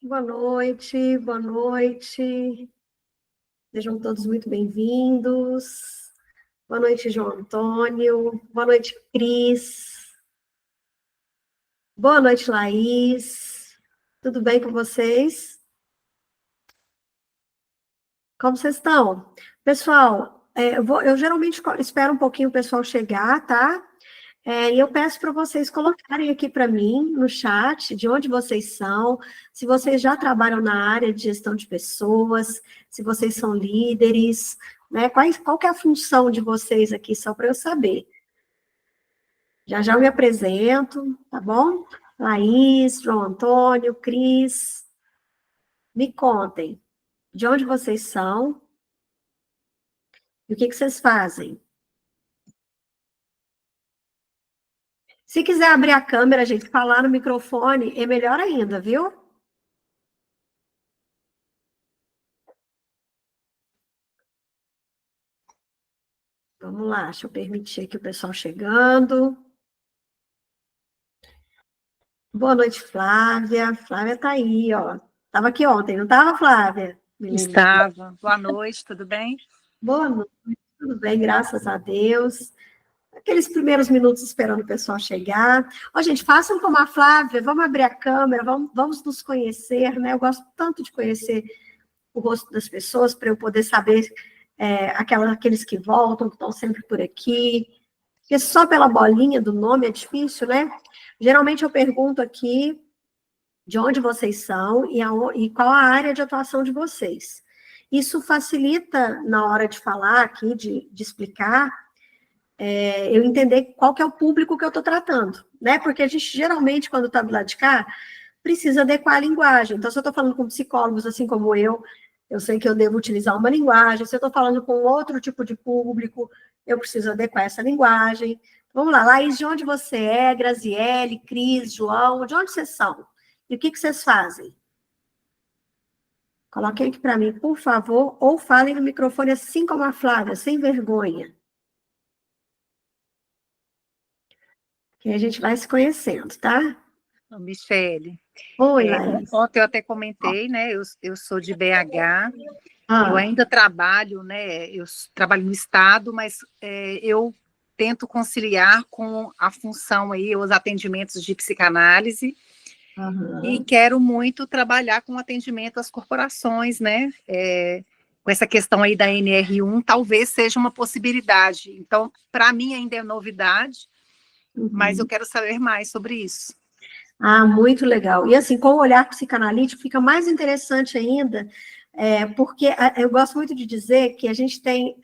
Boa noite, boa noite. Sejam todos muito bem-vindos. Boa noite, João Antônio. Boa noite, Cris. Boa noite, Laís. Tudo bem com vocês? Como vocês estão? Pessoal, eu geralmente espero um pouquinho o pessoal chegar, tá? E eu peço para vocês colocarem aqui para mim, no chat, de onde vocês são, se vocês já trabalham na área de gestão de pessoas, se vocês são líderes, né? Qual que é a função de vocês aqui, só para eu saber. Já já eu me apresento, tá bom? Laís, João Antônio, Cris, me contem de onde vocês são e o que vocês fazem. Se quiser abrir a câmera, gente, falar no microfone, é melhor ainda, viu? Vamos lá, deixa eu permitir aqui o pessoal chegando. Boa noite, Flávia. Flávia está aí, ó. Estava aqui ontem, não estava, Flávia? Estava. Boa noite, tudo bem? Boa noite, tudo bem, graças a Deus. Aqueles primeiros minutos esperando o pessoal chegar. Ó, gente, façam como a Flávia, vamos abrir a câmera, vamos nos conhecer, né? Eu gosto tanto de conhecer o rosto das pessoas para eu poder saber aqueles que voltam, que estão sempre por aqui. Porque só pela bolinha do nome é difícil, né? Geralmente eu pergunto aqui de onde vocês são e qual a área de atuação de vocês. Isso facilita, na hora de falar aqui, de explicar, eu entender qual que é o público que eu estou tratando, né? Porque a gente, geralmente, quando está do lado de cá, precisa adequar a linguagem. Então, se eu estou falando com psicólogos, assim como eu sei que eu devo utilizar uma linguagem. Se eu estou falando com outro tipo de público, eu preciso adequar essa linguagem. Vamos lá, Laís, de onde você é? Graziele, Cris, João, de onde vocês são? E o que vocês fazem? Coloquem aqui para mim, por favor, ou falem no microfone assim como a Flávia, sem vergonha. Que a gente vai se conhecendo, tá? Michele, Oi, Laís. ontem eu até comentei, né? Eu sou de BH, eu Ah, ainda trabalho, né? Eu trabalho no estado, mas eu tento conciliar com a função aí, os atendimentos de psicanálise, e aham. quero muito trabalhar com atendimento às corporações, né? Com essa questão aí da NR1, talvez seja uma possibilidade. Então, para mim ainda é novidade, mas eu Uhum. quero saber mais sobre isso. Ah, muito legal. E assim, com o olhar psicanalítico, fica mais interessante ainda, porque eu gosto muito de dizer que a gente tem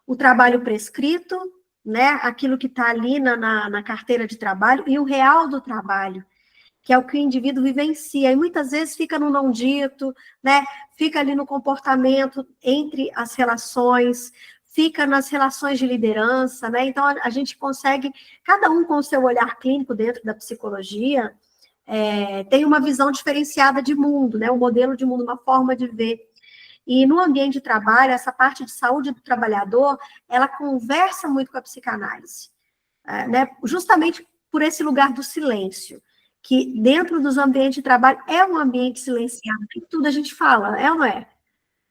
o trabalho prescrito, né, aquilo que está ali na carteira de trabalho, e o real do trabalho, que é o que o indivíduo vivencia, e muitas vezes fica no não dito, né, fica ali no comportamento entre as relações, fica nas relações de liderança, né, então a gente consegue, cada um com o seu olhar clínico dentro da psicologia, tem uma visão diferenciada de mundo, né, um modelo de mundo, uma forma de ver. E no ambiente de trabalho, essa parte de saúde do trabalhador, ela conversa muito com a psicanálise, né, justamente por esse lugar do silêncio, que dentro dos ambientes de trabalho é um ambiente silenciado, nem tudo a gente fala, é ou não é?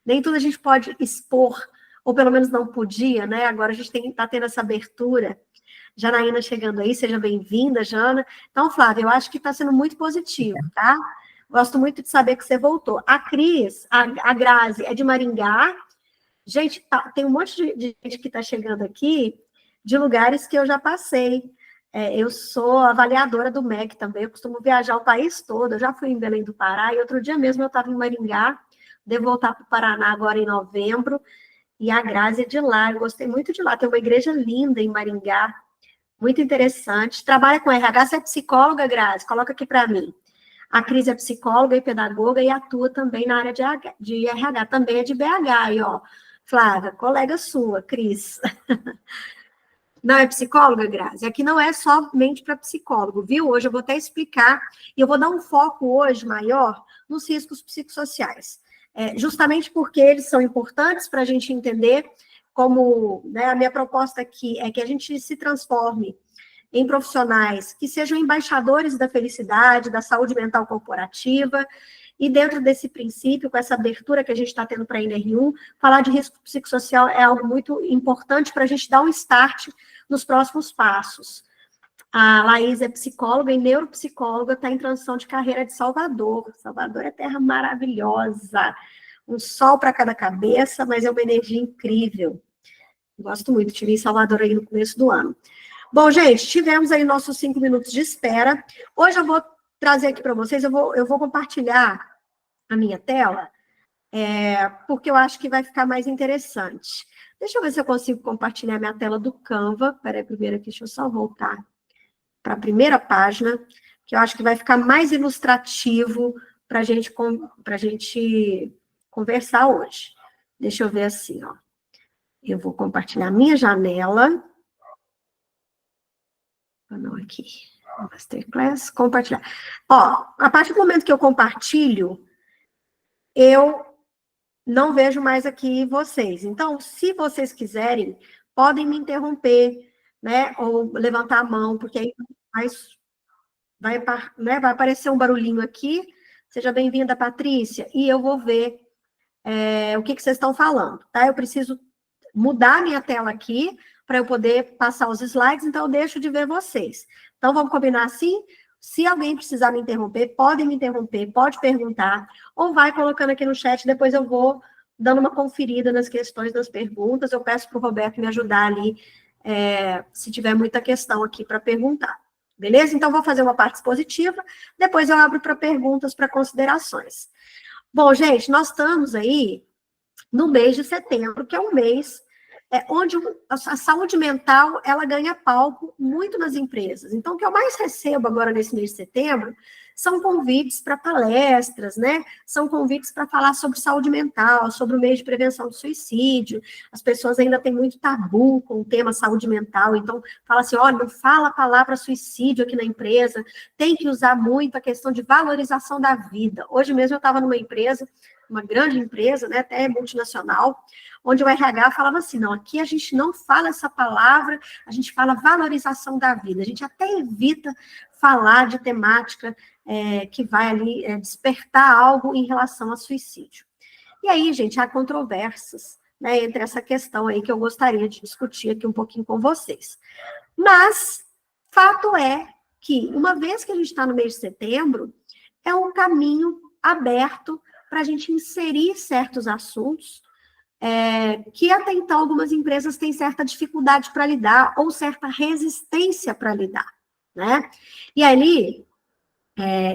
Nem tudo a gente pode expor, ou pelo menos não podia, né? Agora a gente está tendo essa abertura. Janaína chegando aí, seja bem-vinda, Jana. Então, Flávia, eu acho que está sendo muito positivo, tá? Gosto muito de saber que você voltou. A Cris, a Grazi, é de Maringá. Gente, tem um monte de gente que está chegando aqui de lugares que eu já passei. Eu sou avaliadora do MEC também, eu costumo viajar o país todo. Eu já fui em Belém do Pará e outro dia mesmo eu estava em Maringá, devo voltar para o Paraná agora em novembro. E a Grazi é de lá, eu gostei muito de lá. Tem uma igreja linda em Maringá, muito interessante. Trabalha com RH, você é psicóloga, Grazi? Coloca aqui para mim. A Cris é psicóloga e pedagoga e atua também na área de RH, também é de BH, e ó, Flávia, colega sua, Cris. Não é psicóloga, Grazi? Aqui não é somente para psicólogo, viu? Hoje eu vou até explicar, e eu vou dar um foco hoje maior nos riscos psicossociais. Justamente porque eles são importantes para a gente entender como, né, a minha proposta aqui é que a gente se transforme em profissionais que sejam embaixadores da felicidade, da saúde mental corporativa, E dentro desse princípio, com essa abertura que a gente está tendo para a NR1, falar de risco psicossocial é algo muito importante para a gente dar um start nos próximos passos. A Laís é psicóloga e neuropsicóloga, está em transição de carreira de Salvador. Salvador é terra maravilhosa, um sol para cada cabeça, mas é uma energia incrível. Gosto muito, estive em Salvador aí no começo do ano. Bom, gente, tivemos aí nossos 5 minutos de espera. Hoje eu vou trazer aqui para vocês, eu vou compartilhar a minha tela, porque eu acho que vai ficar mais interessante. Deixa eu ver se eu consigo compartilhar minha tela do Canva. Peraí, primeiro aqui, deixa eu só voltar para a primeira página, que eu acho que vai ficar mais ilustrativo para a gente conversar hoje. Deixa eu ver assim, ó. Eu vou compartilhar a minha janela. Não, aqui. Masterclass, compartilhar. Ó, a partir do momento que eu compartilho, eu não vejo mais aqui vocês. Então, se vocês quiserem, podem me interromper, né? Ou levantar a mão, porque aí vai aparecer um barulhinho aqui. Seja bem-vinda, Patrícia. E eu vou ver o que vocês estão falando, tá? Eu preciso mudar a minha tela aqui para eu poder passar os slides, então eu deixo de ver vocês. Então, vamos combinar assim? Se alguém precisar me interromper, pode me interromper, pode perguntar, ou vai colocando aqui no chat, depois eu vou dando uma conferida nas questões, nas perguntas, eu peço para o Roberto me ajudar ali, se tiver muita questão aqui para perguntar. Beleza? Então, vou fazer uma parte expositiva, depois eu abro para perguntas, para considerações. Bom, gente, nós estamos aí no mês de setembro, que é um mês onde a saúde mental, ela ganha palco muito nas empresas. Então, o que eu mais recebo agora nesse mês de setembro são convites para palestras, né? São convites para falar sobre saúde mental, sobre o mês de prevenção do suicídio. As pessoas ainda têm muito tabu com o tema saúde mental, então fala assim, olha, não fala a palavra suicídio aqui na empresa, tem que usar muito a questão de valorização da vida. Hoje mesmo eu estava numa empresa, uma grande empresa, né, até multinacional, onde o RH falava assim, não, aqui a gente não fala essa palavra, a gente fala valorização da vida, a gente até evita falar de temática que vai ali despertar algo em relação a suicídio. E aí, gente, há controvérsias, né, entre essa questão aí que eu gostaria de discutir aqui um pouquinho com vocês. Mas, fato é que, uma vez que a gente está no mês de setembro, é um caminho aberto para a gente inserir certos assuntos que até então algumas empresas têm certa dificuldade para lidar ou certa resistência para lidar, né? E ali,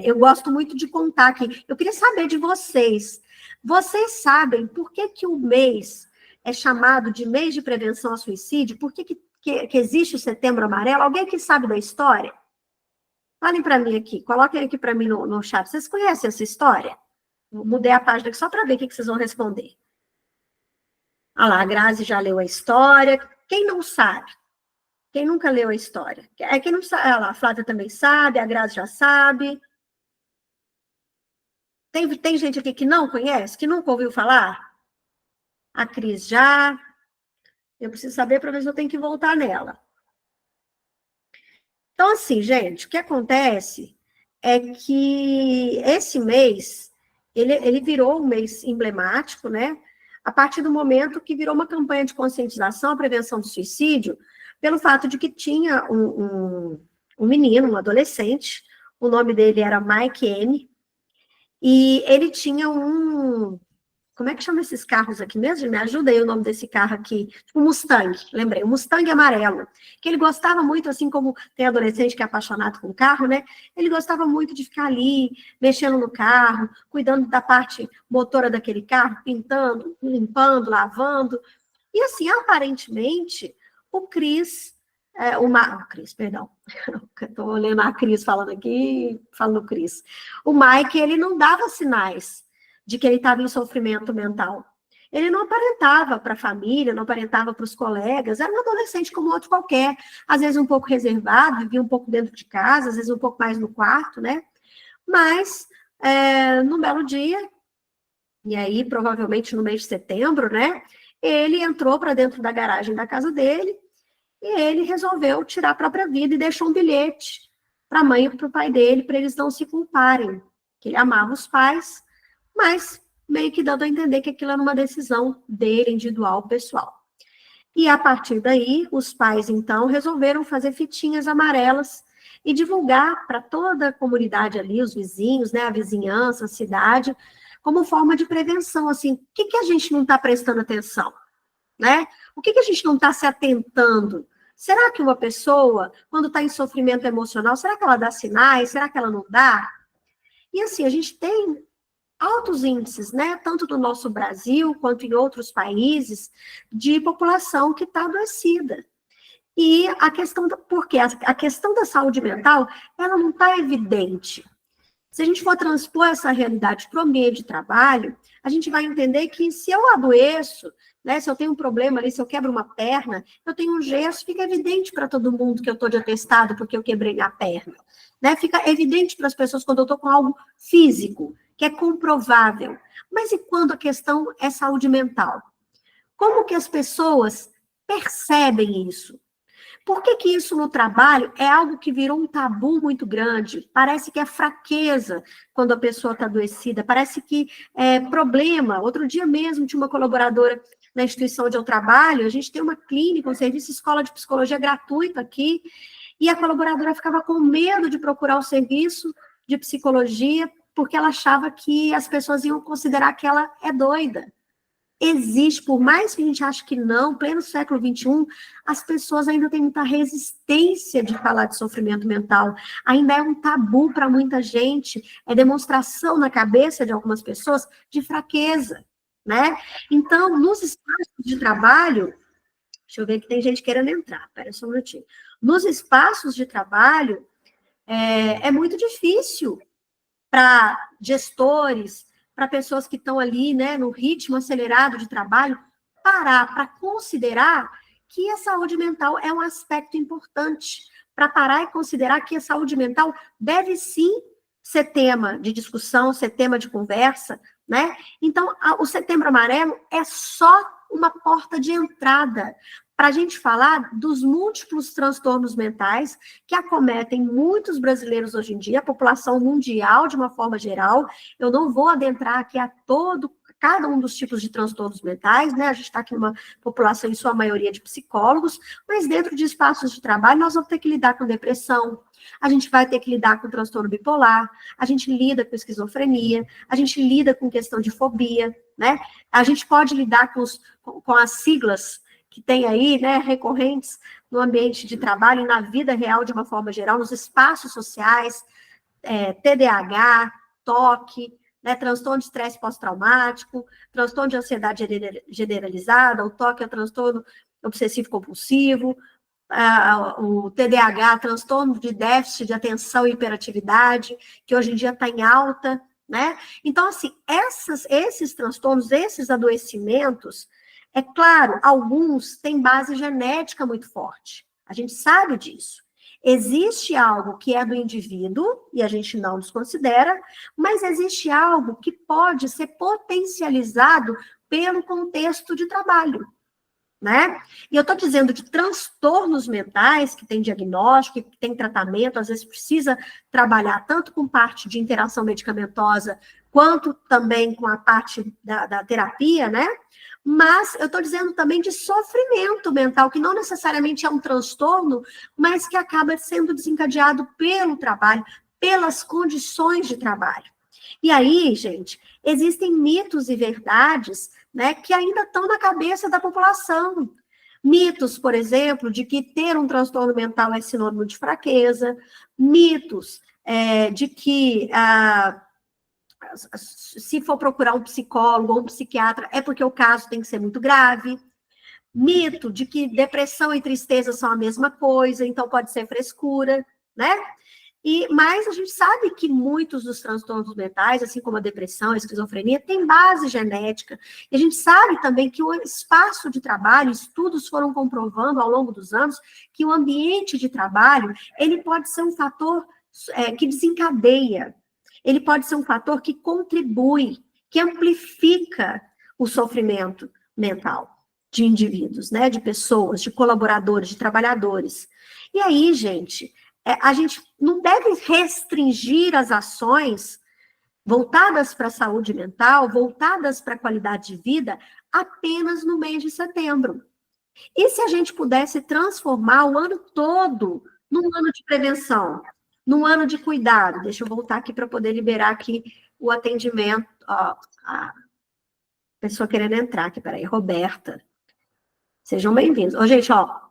eu gosto muito de contar aqui, eu queria saber de vocês, vocês sabem por que o mês é chamado de mês de prevenção ao suicídio? Por que existe o Setembro Amarelo? Alguém que sabe da história? Falem para mim aqui, coloquem aqui para mim no chat, vocês conhecem essa história? Mudei a página aqui só para ver o que vocês vão responder. Olha lá, a Grazi já leu a história. Quem não sabe? Quem nunca leu a história? Quem não sabe? Olha lá, a Flávia também sabe, a Grazi já sabe. Tem gente aqui que não conhece, que nunca ouviu falar? A Cris já. Eu preciso saber para ver se eu tenho que voltar nela. Então, assim, gente, o que acontece é que esse mês, ele virou um mês emblemático, né? A partir do momento que virou uma campanha de conscientização à prevenção do suicídio, pelo fato de que tinha um menino, um adolescente, o nome dele era Mike N., e ele tinha como é que chama esses carros aqui mesmo? Me ajuda aí o nome desse carro aqui. O Mustang, lembrei, o Mustang amarelo. Que ele gostava muito, assim como tem adolescente que é apaixonado com carro, né? Ele gostava muito de ficar ali, mexendo no carro, cuidando da parte motora daquele carro, pintando, limpando, lavando. E assim, aparentemente, o Cris, perdão. Estou olhando a Cris falando aqui, falando o Cris. O Mike, ele não dava sinais de que ele estava em sofrimento mental. Ele não aparentava para a família, não aparentava para os colegas, era um adolescente como outro qualquer, às vezes um pouco reservado, vivia um pouco dentro de casa, às vezes um pouco mais no quarto, né? Mas, num belo dia, e aí provavelmente no mês de setembro, né? Ele entrou para dentro da garagem da casa dele e ele resolveu tirar a própria vida e deixou um bilhete para a mãe e para o pai dele, para eles não se culparem, que ele amava os pais, mas meio que dando a entender que aquilo era uma decisão dele, individual, pessoal. E a partir daí, os pais, então, resolveram fazer fitinhas amarelas e divulgar para toda a comunidade ali, os vizinhos, né, a vizinhança, a cidade, como forma de prevenção, assim, o que a gente não está prestando atenção, né? O que a gente não está se atentando? Será que uma pessoa, quando está em sofrimento emocional, será que ela dá sinais? Será que ela não dá? E assim, a gente tem altos índices, né, tanto no nosso Brasil quanto em outros países, de população que está adoecida. E a questão, porque a questão da saúde mental, ela não está evidente. Se a gente for transpor essa realidade para o ambiente de trabalho, a gente vai entender que se eu adoeço, né, se eu tenho um problema ali, se eu quebro uma perna, eu tenho um gesso, fica evidente para todo mundo que eu estou de atestado porque eu quebrei a perna. Né? Fica evidente para as pessoas quando eu estou com algo físico, que é comprovável. Mas e quando a questão é saúde mental? Como que as pessoas percebem isso? Por que isso no trabalho é algo que virou um tabu muito grande? Parece que é fraqueza quando a pessoa está adoecida, parece que é problema. Outro dia mesmo tinha uma colaboradora na instituição onde eu trabalho, a gente tem uma clínica, um serviço escola de psicologia gratuito aqui, e a colaboradora ficava com medo de procurar o serviço de psicologia, porque ela achava que as pessoas iam considerar que ela é doida. Existe, por mais que a gente ache que não, pleno século XXI, as pessoas ainda têm muita resistência de falar de sofrimento mental. Ainda é um tabu para muita gente, é demonstração na cabeça de algumas pessoas de fraqueza, né? Então, nos espaços de trabalho, deixa eu ver que tem gente querendo entrar, espera só um minutinho. Nos espaços de trabalho, é muito difícil para gestores, para pessoas que estão ali, né, no ritmo acelerado de trabalho, parar para considerar que a saúde mental é um aspecto importante, para parar e considerar que a saúde mental deve sim ser tema de discussão, ser tema de conversa, né? Então, o Setembro Amarelo é só uma porta de entrada para a gente falar dos múltiplos transtornos mentais que acometem muitos brasileiros hoje em dia, a população mundial de uma forma geral. Eu não vou adentrar aqui a cada um dos tipos de transtornos mentais, né? A gente está aqui numa população, em sua maioria, de psicólogos, mas dentro de espaços de trabalho nós vamos ter que lidar com depressão, a gente vai ter que lidar com transtorno bipolar, a gente lida com esquizofrenia, a gente lida com questão de fobia, né? A gente pode lidar com as siglas que tem aí, né, recorrentes no ambiente de trabalho e na vida real de uma forma geral, nos espaços sociais, TDAH, TOC, né, transtorno de estresse pós-traumático, transtorno de ansiedade generalizada, o TOC é o transtorno obsessivo-compulsivo, o TDAH, transtorno de déficit de atenção e hiperatividade, que hoje em dia está em alta, né? Então, assim, esses transtornos, esses adoecimentos, é claro, alguns têm base genética muito forte. A gente sabe disso. Existe algo que é do indivíduo, e a gente não desconsidera, mas existe algo que pode ser potencializado pelo contexto de trabalho, né? E eu estou dizendo de transtornos mentais, que tem diagnóstico, que tem tratamento, às vezes precisa trabalhar tanto com parte de interação medicamentosa, quanto também com a parte da terapia, né? Mas eu estou dizendo também de sofrimento mental, que não necessariamente é um transtorno, mas que acaba sendo desencadeado pelo trabalho, pelas condições de trabalho. E aí, gente, existem mitos e verdades, né, que ainda estão na cabeça da população. Mitos, por exemplo, de que ter um transtorno mental é sinônimo de fraqueza, mitos de que se for procurar um psicólogo ou um psiquiatra, é porque o caso tem que ser muito grave. Mito de que depressão e tristeza são a mesma coisa, então pode ser frescura, né? Mas a gente sabe que muitos dos transtornos mentais, assim como a depressão, a esquizofrenia, tem base genética. E a gente sabe também que o espaço de trabalho, estudos foram comprovando ao longo dos anos, que o ambiente de trabalho, ele pode ser um fator que desencadeia. Ele pode ser um fator que contribui, que amplifica o sofrimento mental de indivíduos, né, de pessoas, de colaboradores, de trabalhadores. E aí, gente, a gente não deve restringir as ações voltadas para a saúde mental, voltadas para a qualidade de vida, apenas no mês de setembro. E se a gente pudesse transformar o ano todo num ano de prevenção, num ano de cuidado? Deixa eu voltar aqui para poder liberar aqui o atendimento. Ó, a pessoa querendo entrar aqui, peraí, Roberta. Sejam bem-vindos. Ô, gente, ó,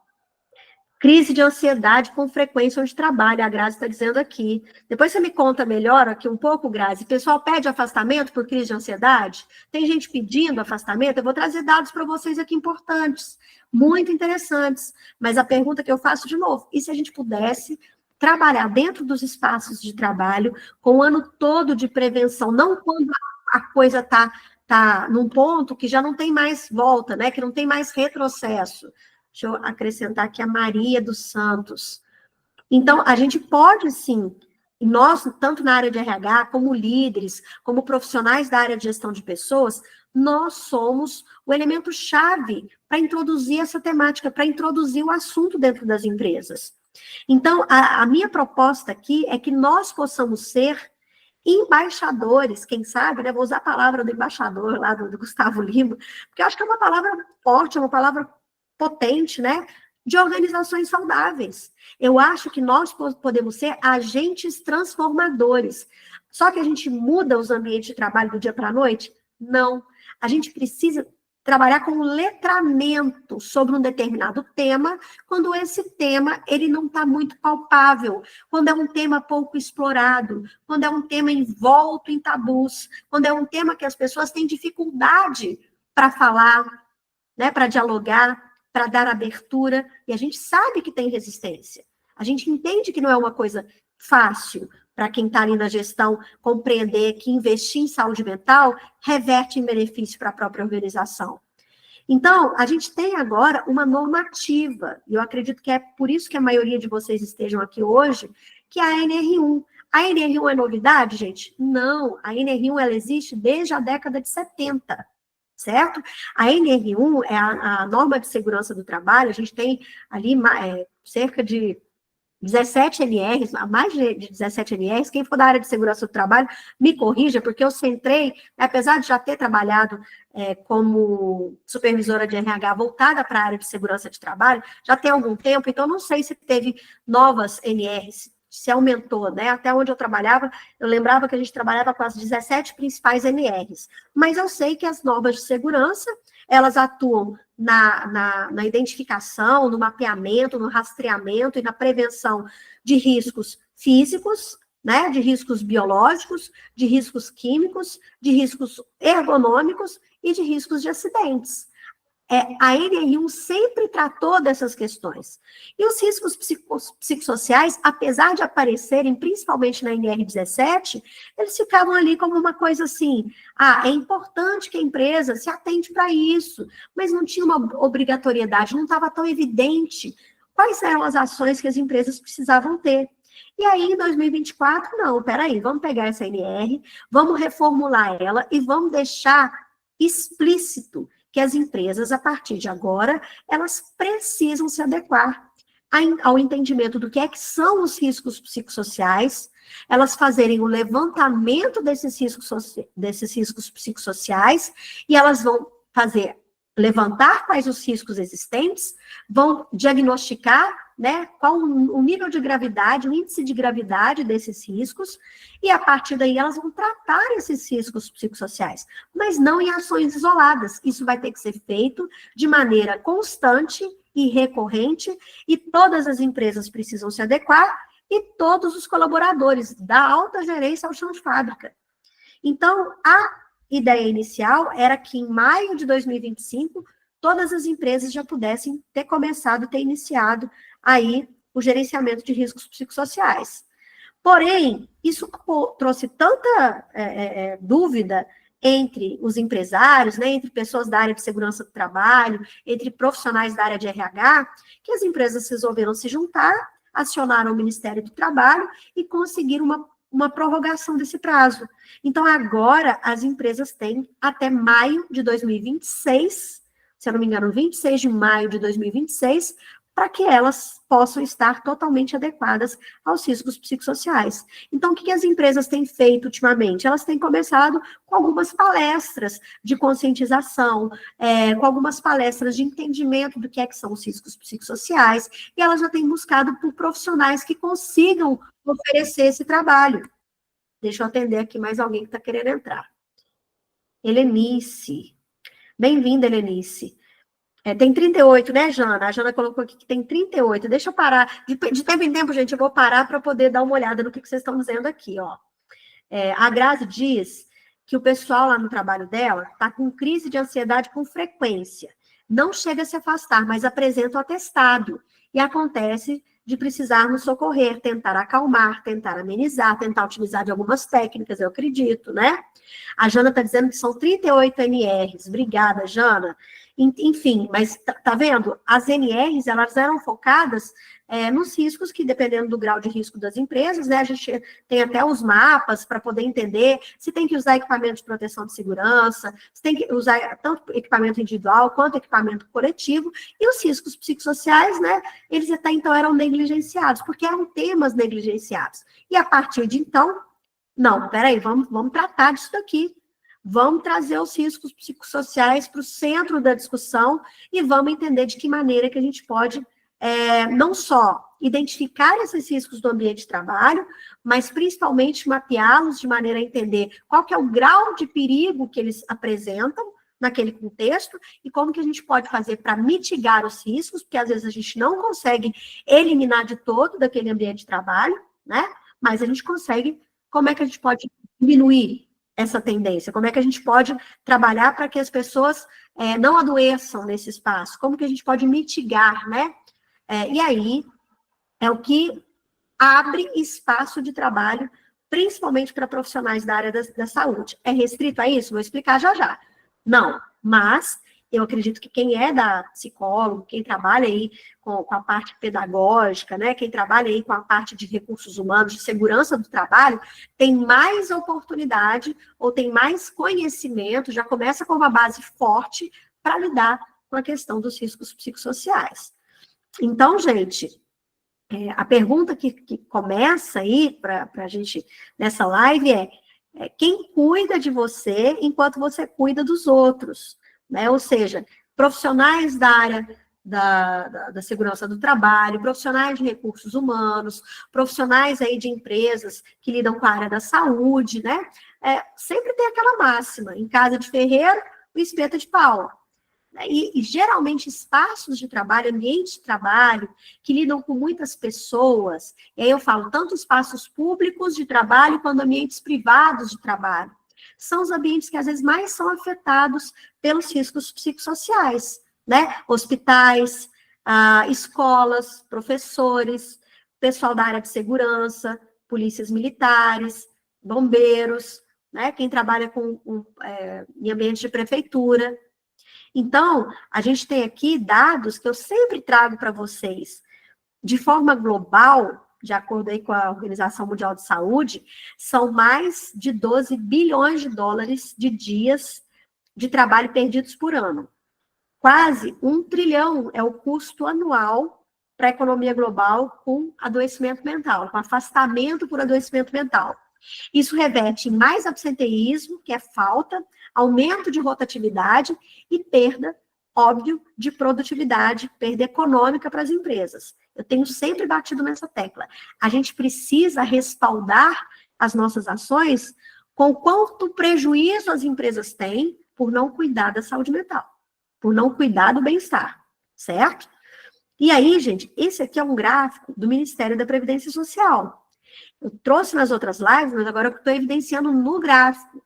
crise de ansiedade com frequência onde trabalha, a Grazi está dizendo aqui. Depois você me conta melhor aqui um pouco, Grazi. O pessoal pede afastamento por crise de ansiedade? Tem gente pedindo afastamento? Eu vou trazer dados para vocês aqui importantes, muito interessantes. Mas a pergunta que eu faço de novo, e se a gente pudesse trabalhar dentro dos espaços de trabalho com o ano todo de prevenção, não quando a coisa está num ponto que já não tem mais volta, né? Que não tem mais retrocesso. Deixa eu acrescentar aqui a Maria dos Santos. Então, a gente pode, sim, nós, tanto na área de RH, como líderes, como profissionais da área de gestão de pessoas, nós somos o elemento-chave para introduzir essa temática, para introduzir o assunto dentro das empresas. Então, a minha proposta aqui é que nós possamos ser embaixadores, quem sabe, né? Vou usar a palavra do embaixador lá do Gustavo Lima, porque eu acho que é uma palavra forte, é uma palavra potente, né, de organizações saudáveis. Eu acho que nós podemos ser agentes transformadores. Só que a gente muda os ambientes de trabalho do dia para a noite? Não. A gente precisa trabalhar com letramento sobre um determinado tema, quando esse tema ele não está muito palpável, quando é um tema pouco explorado, quando é um tema envolto em tabus, quando é um tema que as pessoas têm dificuldade para falar, né, para dialogar, para dar abertura, e a gente sabe que tem resistência. A gente entende que não é uma coisa fácil para quem está ali na gestão compreender que investir em saúde mental reverte em benefício para a própria organização. Então, a gente tem agora uma normativa, e eu acredito que é por isso que a maioria de vocês estejam aqui hoje, que é a NR1. A NR1 é novidade, gente? Não, a NR1 ela existe desde a década de 70. Certo? A NR1 é a norma de segurança do trabalho, a gente tem ali cerca de 17 NRs, mais de 17 NRs, quem for da área de segurança do trabalho, me corrija, porque eu centrei, apesar de já ter trabalhado como supervisora de RH voltada para a área de segurança de trabalho, já tem algum tempo, então não sei se teve novas NRs, se aumentou, né? Até onde eu trabalhava, eu lembrava que a gente trabalhava com as 17 principais NRs. Mas eu sei que as normas de segurança, elas atuam na identificação, no mapeamento, no rastreamento e na prevenção de riscos físicos, né? De riscos biológicos, de riscos químicos, de riscos ergonômicos e de riscos de acidentes. A NR1 sempre tratou dessas questões. E os riscos psicossociais, apesar de aparecerem principalmente na NR17, eles ficavam ali como uma coisa assim, é importante que a empresa se atente para isso, mas não tinha uma obrigatoriedade, não estava tão evidente quais eram as ações que as empresas precisavam ter. E aí, em 2024, não, peraí, vamos pegar essa NR, vamos reformular ela e vamos deixar explícito que as empresas, a partir de agora, elas precisam se adequar ao entendimento do que são os riscos psicossociais, elas fazerem o levantamento desses riscos psicossociais, e elas vão levantar quais os riscos existentes, vão diagnosticar, né, qual o nível de gravidade, o índice de gravidade desses riscos, e a partir daí elas vão tratar esses riscos psicossociais, mas não em ações isoladas. Isso vai ter que ser feito de maneira constante e recorrente, e todas as empresas precisam se adequar, e todos os colaboradores, da alta gerência ao chão de fábrica. Então, a ideia inicial era que em maio de 2025, todas as empresas já pudessem ter começado, ter iniciado aí o gerenciamento de riscos psicossociais. Porém, isso trouxe tanta dúvida entre os empresários, né, entre pessoas da área de segurança do trabalho, entre profissionais da área de RH, que as empresas resolveram se juntar, acionaram o Ministério do Trabalho e conseguiram uma prorrogação desse prazo. Então, agora, as empresas têm até maio de 2026, se eu não me engano, 26 de maio de 2026, para que elas possam estar totalmente adequadas aos riscos psicossociais. Então, o que as empresas têm feito ultimamente? Elas têm começado com algumas palestras de conscientização, com algumas palestras de entendimento do que são os riscos psicossociais, e elas já têm buscado por profissionais que consigam oferecer esse trabalho. Deixa eu atender aqui mais alguém que está querendo entrar. Helenice. Bem-vinda, Helenice. Tem 38, né, Jana? A Jana colocou aqui que tem 38. Deixa eu parar. De tempo em tempo, gente, eu vou parar para poder dar uma olhada no que vocês estão dizendo aqui, ó. A Grazi diz que o pessoal lá no trabalho dela está com crise de ansiedade com frequência. Não chega a se afastar, mas apresenta o atestado. E acontece de precisarmos socorrer, tentar acalmar, tentar amenizar, tentar utilizar de algumas técnicas, eu acredito, né? A Jana está dizendo que são 38 NRs. Obrigada, Jana. Enfim, mas tá vendo? As NRs, elas eram focadas nos riscos que, dependendo do grau de risco das empresas, né, a gente tem até os mapas para poder entender se tem que usar equipamento de proteção de segurança, se tem que usar tanto equipamento individual quanto equipamento coletivo, e os riscos psicossociais, né, eles até então eram negligenciados, porque eram temas negligenciados. E a partir de então, não, peraí, vamos tratar disso daqui. Vamos trazer os riscos psicossociais para o centro da discussão e vamos entender de que maneira que a gente pode não só identificar esses riscos do ambiente de trabalho, mas principalmente mapeá-los de maneira a entender qual que é o grau de perigo que eles apresentam naquele contexto e como que a gente pode fazer para mitigar os riscos, porque às vezes a gente não consegue eliminar de todo daquele ambiente de trabalho, né? Mas a gente consegue, como é que a gente pode diminuir essa tendência? Como é que a gente pode trabalhar para que as pessoas não adoeçam nesse espaço? Como que a gente pode mitigar, né? E aí é o que abre espaço de trabalho, principalmente para profissionais da área da saúde. É restrito a isso? Vou explicar já já. Não, mas eu acredito que quem é da psicólogo, quem trabalha aí com a parte pedagógica, né, quem trabalha aí com a parte de recursos humanos, de segurança do trabalho, tem mais oportunidade ou tem mais conhecimento, já começa com uma base forte para lidar com a questão dos riscos psicossociais. Então, gente, a pergunta que começa aí para a gente nessa live é quem cuida de você enquanto você cuida dos outros, né? Ou seja, profissionais da área da segurança do trabalho, profissionais de recursos humanos, profissionais aí de empresas que lidam com a área da saúde, né? Sempre tem aquela máxima, em casa de ferreiro, o espeto é de pau. E geralmente espaços de trabalho, ambientes de trabalho, que lidam com muitas pessoas, e aí eu falo tanto espaços públicos de trabalho quanto ambientes privados de trabalho, são os ambientes que às vezes mais são afetados pelos riscos psicossociais, né? Hospitais, escolas, professores, pessoal da área de segurança, polícias militares, bombeiros, né? Quem trabalha em ambiente de prefeitura. Então, a gente tem aqui dados que eu sempre trago para vocês. De forma global, de acordo aí com a Organização Mundial de Saúde, são mais de 12 bilhões de dólares de dias de trabalho perdidos por ano. Quase 1 trilhão é o custo anual para a economia global com adoecimento mental, com afastamento por adoecimento mental. Isso reverte em mais absenteísmo, que é falta, aumento de rotatividade e perda, óbvio, de produtividade, perda econômica para as empresas. Eu tenho sempre batido nessa tecla. A gente precisa respaldar as nossas ações com quanto prejuízo as empresas têm por não cuidar da saúde mental, por não cuidar do bem-estar, certo? E aí, gente, esse aqui é um gráfico do Ministério da Previdência Social. Eu trouxe nas outras lives, mas agora eu estou evidenciando no gráfico.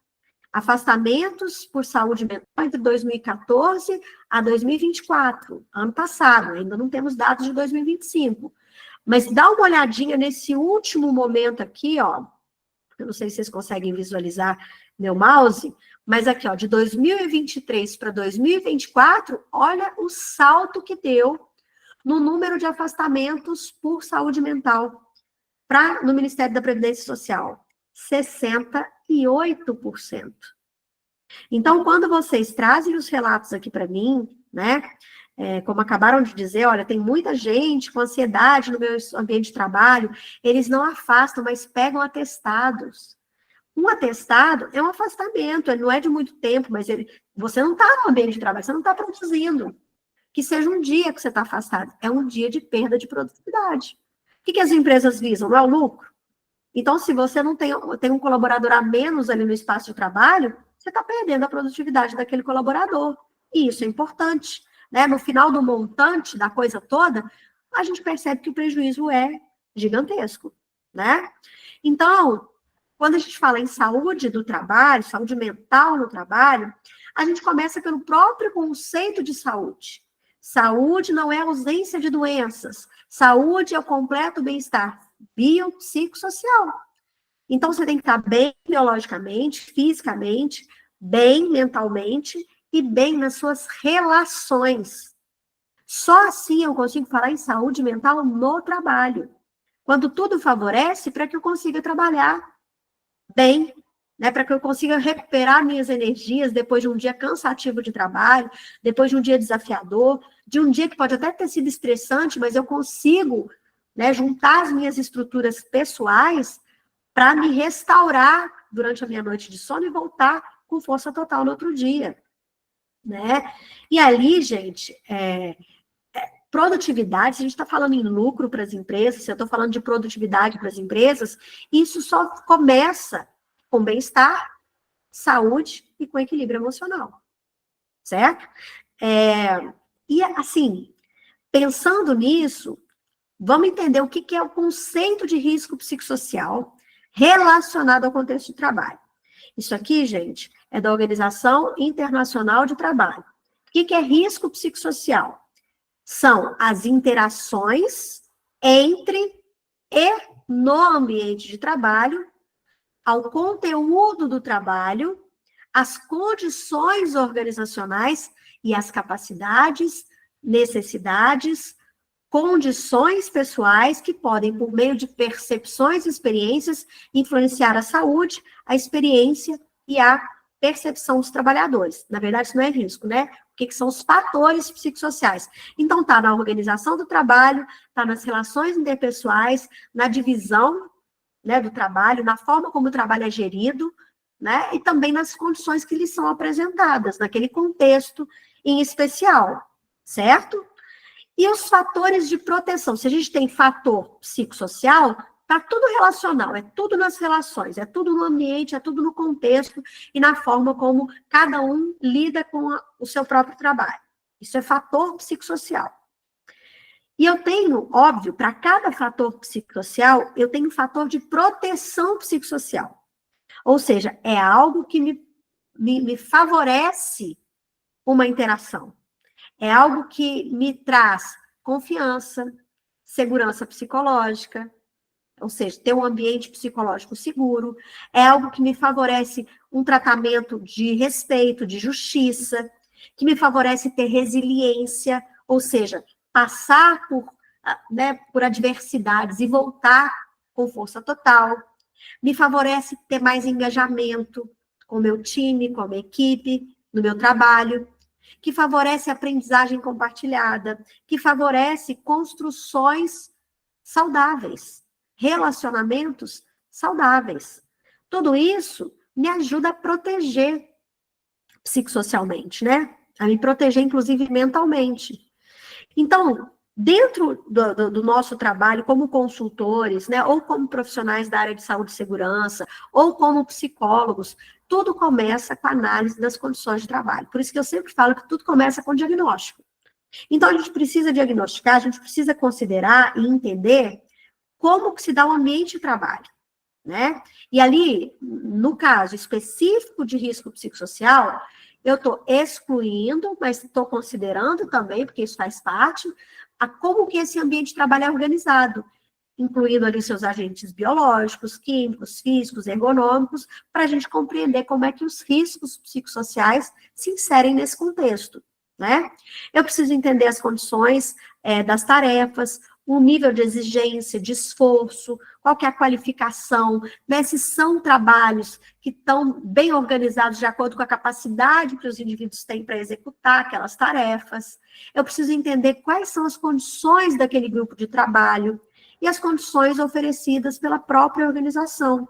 Afastamentos por saúde mental entre 2014 a 2024, ano passado, ainda não temos dados de 2025. Mas dá uma olhadinha nesse último momento aqui, ó. Eu não sei se vocês conseguem visualizar meu mouse, mas aqui, ó, de 2023 para 2024, olha o salto que deu no número de afastamentos por saúde mental no Ministério da Previdência Social, 68%. Então, quando vocês trazem os relatos aqui para mim, né, como acabaram de dizer, olha, tem muita gente com ansiedade no meu ambiente de trabalho, eles não afastam, mas pegam atestados. Um atestado é um afastamento, ele não é de muito tempo, mas você não está no ambiente de trabalho, você não está produzindo. Que seja um dia que você está afastado, é um dia de perda de produtividade. O que as empresas visam? Não é o lucro? Então, se você não tem um colaborador a menos ali no espaço de trabalho, você está perdendo a produtividade daquele colaborador. E isso é importante. Né? No final do montante da coisa toda, a gente percebe que o prejuízo é gigantesco. Né? Então, quando a gente fala em saúde do trabalho, saúde mental no trabalho, a gente começa pelo próprio conceito de saúde. Saúde não é ausência de doenças. Saúde é o completo bem-estar biopsicossocial. Então, você tem que estar bem biologicamente, fisicamente, bem mentalmente e bem nas suas relações. Só assim eu consigo falar em saúde mental no trabalho. Quando tudo favorece para que eu consiga trabalhar bem, né, para que eu consiga recuperar minhas energias depois de um dia cansativo de trabalho, depois de um dia desafiador, de um dia que pode até ter sido estressante, mas eu consigo, né, juntar as minhas estruturas pessoais para me restaurar durante a minha noite de sono e voltar com força total no outro dia, né? E ali, gente, produtividade, se a gente está falando em lucro para as empresas, se eu estou falando de produtividade para as empresas, isso só começa com bem-estar, saúde e com equilíbrio emocional, certo? E, assim, pensando nisso, vamos entender o que é o conceito de risco psicossocial relacionado ao contexto de trabalho. Isso aqui, gente, é da Organização Internacional de Trabalho. O que é risco psicossocial? São as interações entre e no ambiente de trabalho, ao conteúdo do trabalho, as condições organizacionais e as capacidades, necessidades, condições pessoais que podem, por meio de percepções e experiências, influenciar a saúde, a experiência e a percepção dos trabalhadores. Na verdade, isso não é risco, né? O que são os fatores psicossociais? Então, está na organização do trabalho, está nas relações interpessoais, na divisão, né, do trabalho, na forma como o trabalho é gerido, né? E também nas condições que lhes são apresentadas, naquele contexto em especial, certo? E os fatores de proteção? Se a gente tem fator psicossocial, está tudo relacional, é tudo nas relações, é tudo no ambiente, é tudo no contexto e na forma como cada um lida com o seu próprio trabalho. Isso é fator psicossocial. E eu tenho, óbvio, para cada fator psicossocial, eu tenho um fator de proteção psicossocial. Ou seja, é algo que me favorece uma interação. É algo que me traz confiança, segurança psicológica, ou seja, ter um ambiente psicológico seguro. É algo que me favorece um tratamento de respeito, de justiça, que me favorece ter resiliência, ou seja, passar por adversidades e voltar com força total. Me favorece ter mais engajamento com o meu time, com a minha equipe, no meu trabalho, que favorece a aprendizagem compartilhada, que favorece construções saudáveis, relacionamentos saudáveis. Tudo isso me ajuda a proteger psicossocialmente, né? A me proteger, inclusive, mentalmente. Então, dentro do nosso trabalho como consultores, né, ou como profissionais da área de saúde e segurança, ou como psicólogos, tudo começa com a análise das condições de trabalho. Por isso que eu sempre falo que tudo começa com diagnóstico. Então, a gente precisa diagnosticar, a gente precisa considerar e entender como que se dá o ambiente de trabalho, né? E ali, no caso específico de risco psicossocial, eu estou excluindo, mas estou considerando também, porque isso faz parte, a como que esse ambiente de trabalho é organizado, incluindo ali seus agentes biológicos, químicos, físicos, ergonômicos, para a gente compreender como é que os riscos psicossociais se inserem nesse contexto, né? Eu preciso entender as condições das tarefas, o nível de exigência, de esforço, qual que é a qualificação, né? Se são trabalhos que estão bem organizados de acordo com a capacidade que os indivíduos têm para executar aquelas tarefas. Eu preciso entender quais são as condições daquele grupo de trabalho e as condições oferecidas pela própria organização.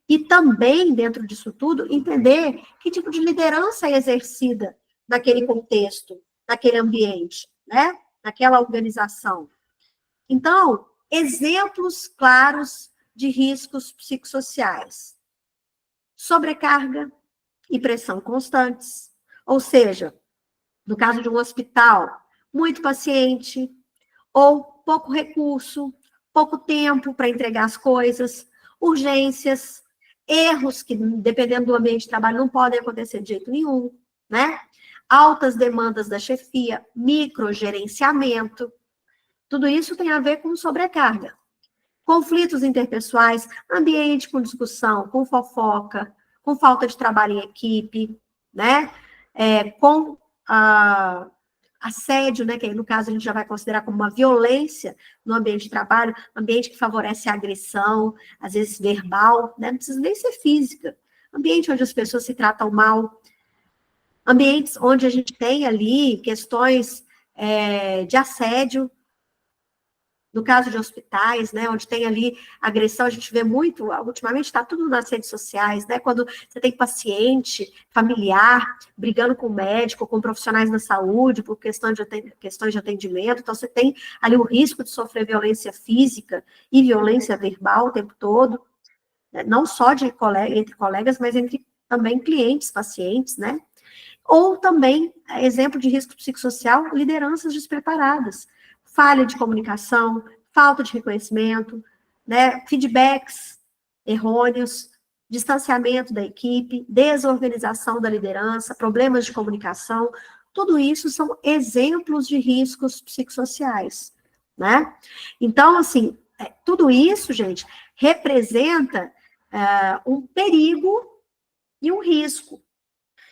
E também, dentro disso tudo, entender que tipo de liderança é exercida naquele contexto, naquele ambiente, né? Naquela organização. Então, exemplos claros de riscos psicossociais. Sobrecarga e pressão constantes. Ou seja, no caso de um hospital, muito paciente, ou pouco recurso, pouco tempo para entregar as coisas, urgências, erros que, dependendo do ambiente de trabalho, não podem acontecer de jeito nenhum, né? Altas demandas da chefia, microgerenciamento, tudo isso tem a ver com sobrecarga. Conflitos interpessoais, ambiente com discussão, com fofoca, com falta de trabalho em equipe, né? Com assédio, né? Que no caso a gente já vai considerar como uma violência no ambiente de trabalho, ambiente que favorece a agressão, às vezes verbal, né? Não precisa nem ser física. Ambiente onde as pessoas se tratam mal. Ambientes onde a gente tem ali questões de assédio, no caso de hospitais, né, onde tem ali agressão, a gente vê muito, ultimamente está tudo nas redes sociais, né, quando você tem paciente, familiar, brigando com o médico, com profissionais da saúde, por questões de atendimento, então você tem ali o risco de sofrer violência física e violência verbal o tempo todo, né, não só entre colegas, mas entre também clientes, pacientes, né, ou também, exemplo de risco psicossocial, lideranças despreparadas, falha de comunicação, falta de reconhecimento, né, feedbacks errôneos, distanciamento da equipe, desorganização da liderança, problemas de comunicação, tudo isso são exemplos de riscos psicossociais, né? Então, assim, tudo isso, gente, representa um perigo e um risco.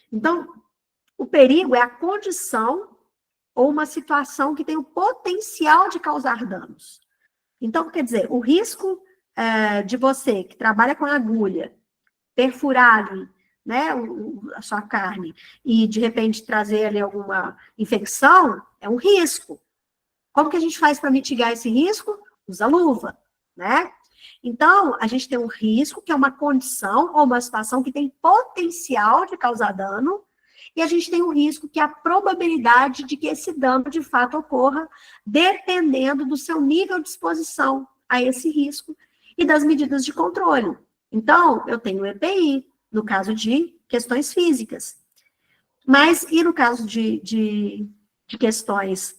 Então, o perigo é a condição ou uma situação que tem o potencial de causar danos. Então, quer dizer, o risco de você, que trabalha com agulha, perfurar ali, né, a sua carne, e de repente trazer ali alguma infecção, é um risco. Como que a gente faz para mitigar esse risco? Usa luva, né? Então, a gente tem um risco, que é uma condição ou uma situação que tem potencial de causar dano, e a gente tem um risco que é a probabilidade de que esse dano de fato ocorra, dependendo do seu nível de exposição a esse risco e das medidas de controle. Então, eu tenho EPI, no caso de questões físicas. Mas, e no caso de questões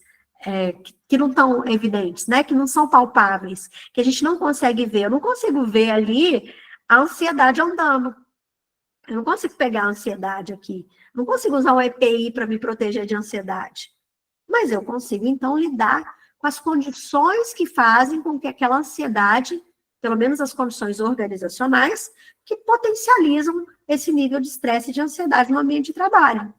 que não estão evidentes, né, que não são palpáveis, que a gente não consegue ver, eu não consigo ver ali a ansiedade andando. Eu não consigo pegar a ansiedade aqui. Não consigo usar o EPI para me proteger de ansiedade. Mas eu consigo, então, lidar com as condições que fazem com que aquela ansiedade, pelo menos as condições organizacionais, que potencializam esse nível de estresse e de ansiedade no ambiente de trabalho.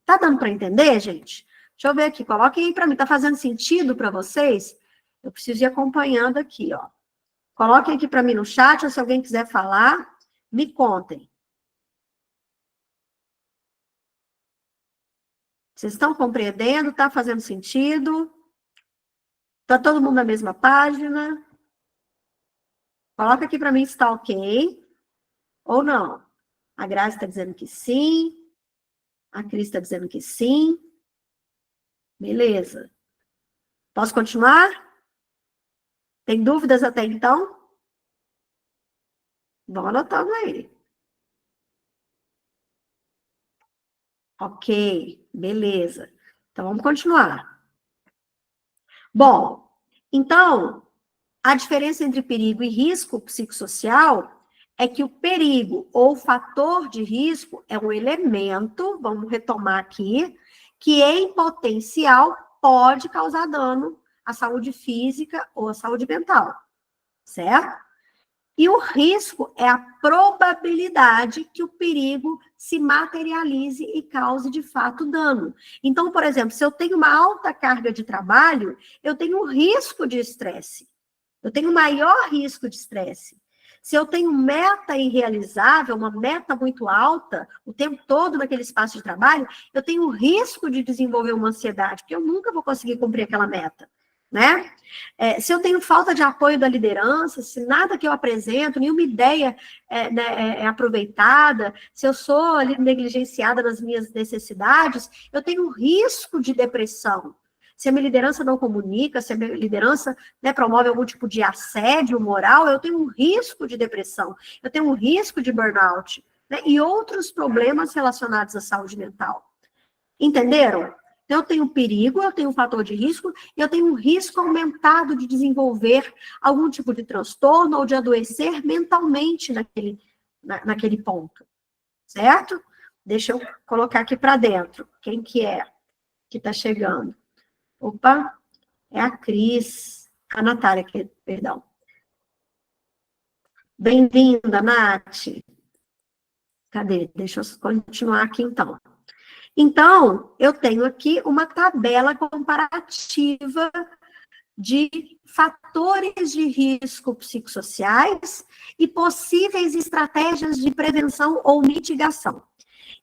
Tá dando para entender, gente? Deixa eu ver aqui, coloquem aí para mim. Tá fazendo sentido para vocês? Eu preciso ir acompanhando aqui, ó. Coloquem aqui para mim no chat, ou se alguém quiser falar, me contem. Vocês estão compreendendo? Está fazendo sentido? Está todo mundo na mesma página? Coloca aqui para mim se está ok ou não. A Grazi está dizendo que sim. A Cris está dizendo que sim. Beleza. Posso continuar? Tem dúvidas até então? Vão anotando aí. Ok, beleza. Então, vamos continuar. Bom, então, a diferença entre perigo e risco psicossocial é que o perigo ou fator de risco é um elemento, vamos retomar aqui, que em potencial pode causar dano à saúde física ou à saúde mental, certo? E o risco é a probabilidade que o perigo se materialize e cause, de fato, dano. Então, por exemplo, se eu tenho uma alta carga de trabalho, eu tenho um risco de estresse. Eu tenho maior risco de estresse. Se eu tenho meta irrealizável, uma meta muito alta, o tempo todo naquele espaço de trabalho, eu tenho o risco de desenvolver uma ansiedade, porque eu nunca vou conseguir cumprir aquela meta, né? Se eu tenho falta de apoio da liderança, se nada que eu apresento, nenhuma ideia é aproveitada, se eu sou ali negligenciada nas minhas necessidades, eu tenho risco de depressão. Se a minha liderança não comunica, se a minha liderança, né, promove algum tipo de assédio moral, eu tenho um risco de depressão, eu tenho um risco de burnout, né, e outros problemas relacionados à saúde mental. Entenderam? Então, eu tenho perigo, eu tenho um fator de risco, e eu tenho um risco aumentado de desenvolver algum tipo de transtorno ou de adoecer mentalmente naquele ponto. Certo? Deixa eu colocar aqui para dentro. Quem que é que está chegando? Opa, é a Cris, a Natália, perdão. Bem-vinda, Nath. Cadê? Deixa eu continuar aqui, então. Então, eu tenho aqui uma tabela comparativa de fatores de risco psicossociais e possíveis estratégias de prevenção ou mitigação.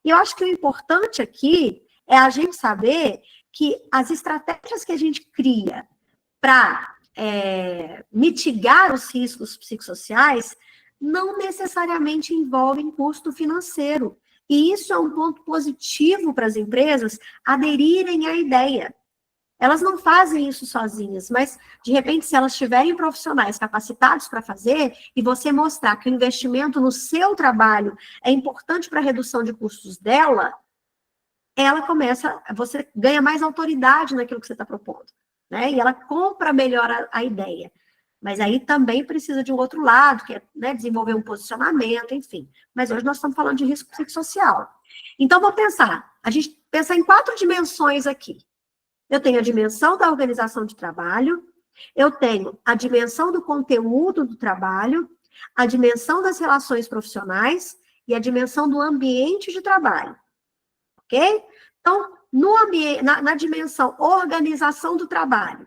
E eu acho que o importante aqui é a gente saber que as estratégias que a gente cria para mitigar os riscos psicossociais não necessariamente envolvem custo financeiro. E isso é um ponto positivo para as empresas aderirem à ideia. Elas não fazem isso sozinhas, mas, de repente, se elas tiverem profissionais capacitados para fazer, e você mostrar que o investimento no seu trabalho é importante para a redução de custos dela, você ganha mais autoridade naquilo que você está propondo, né? E ela compra melhor a ideia. Mas aí também precisa de um outro lado, que é, né, desenvolver um posicionamento, enfim. Mas hoje nós estamos falando de risco psicossocial. Então, a gente pensar em 4 dimensões aqui. Eu tenho a dimensão da organização de trabalho, eu tenho a dimensão do conteúdo do trabalho, a dimensão das relações profissionais e a dimensão do ambiente de trabalho. Ok? Então, na dimensão organização do trabalho,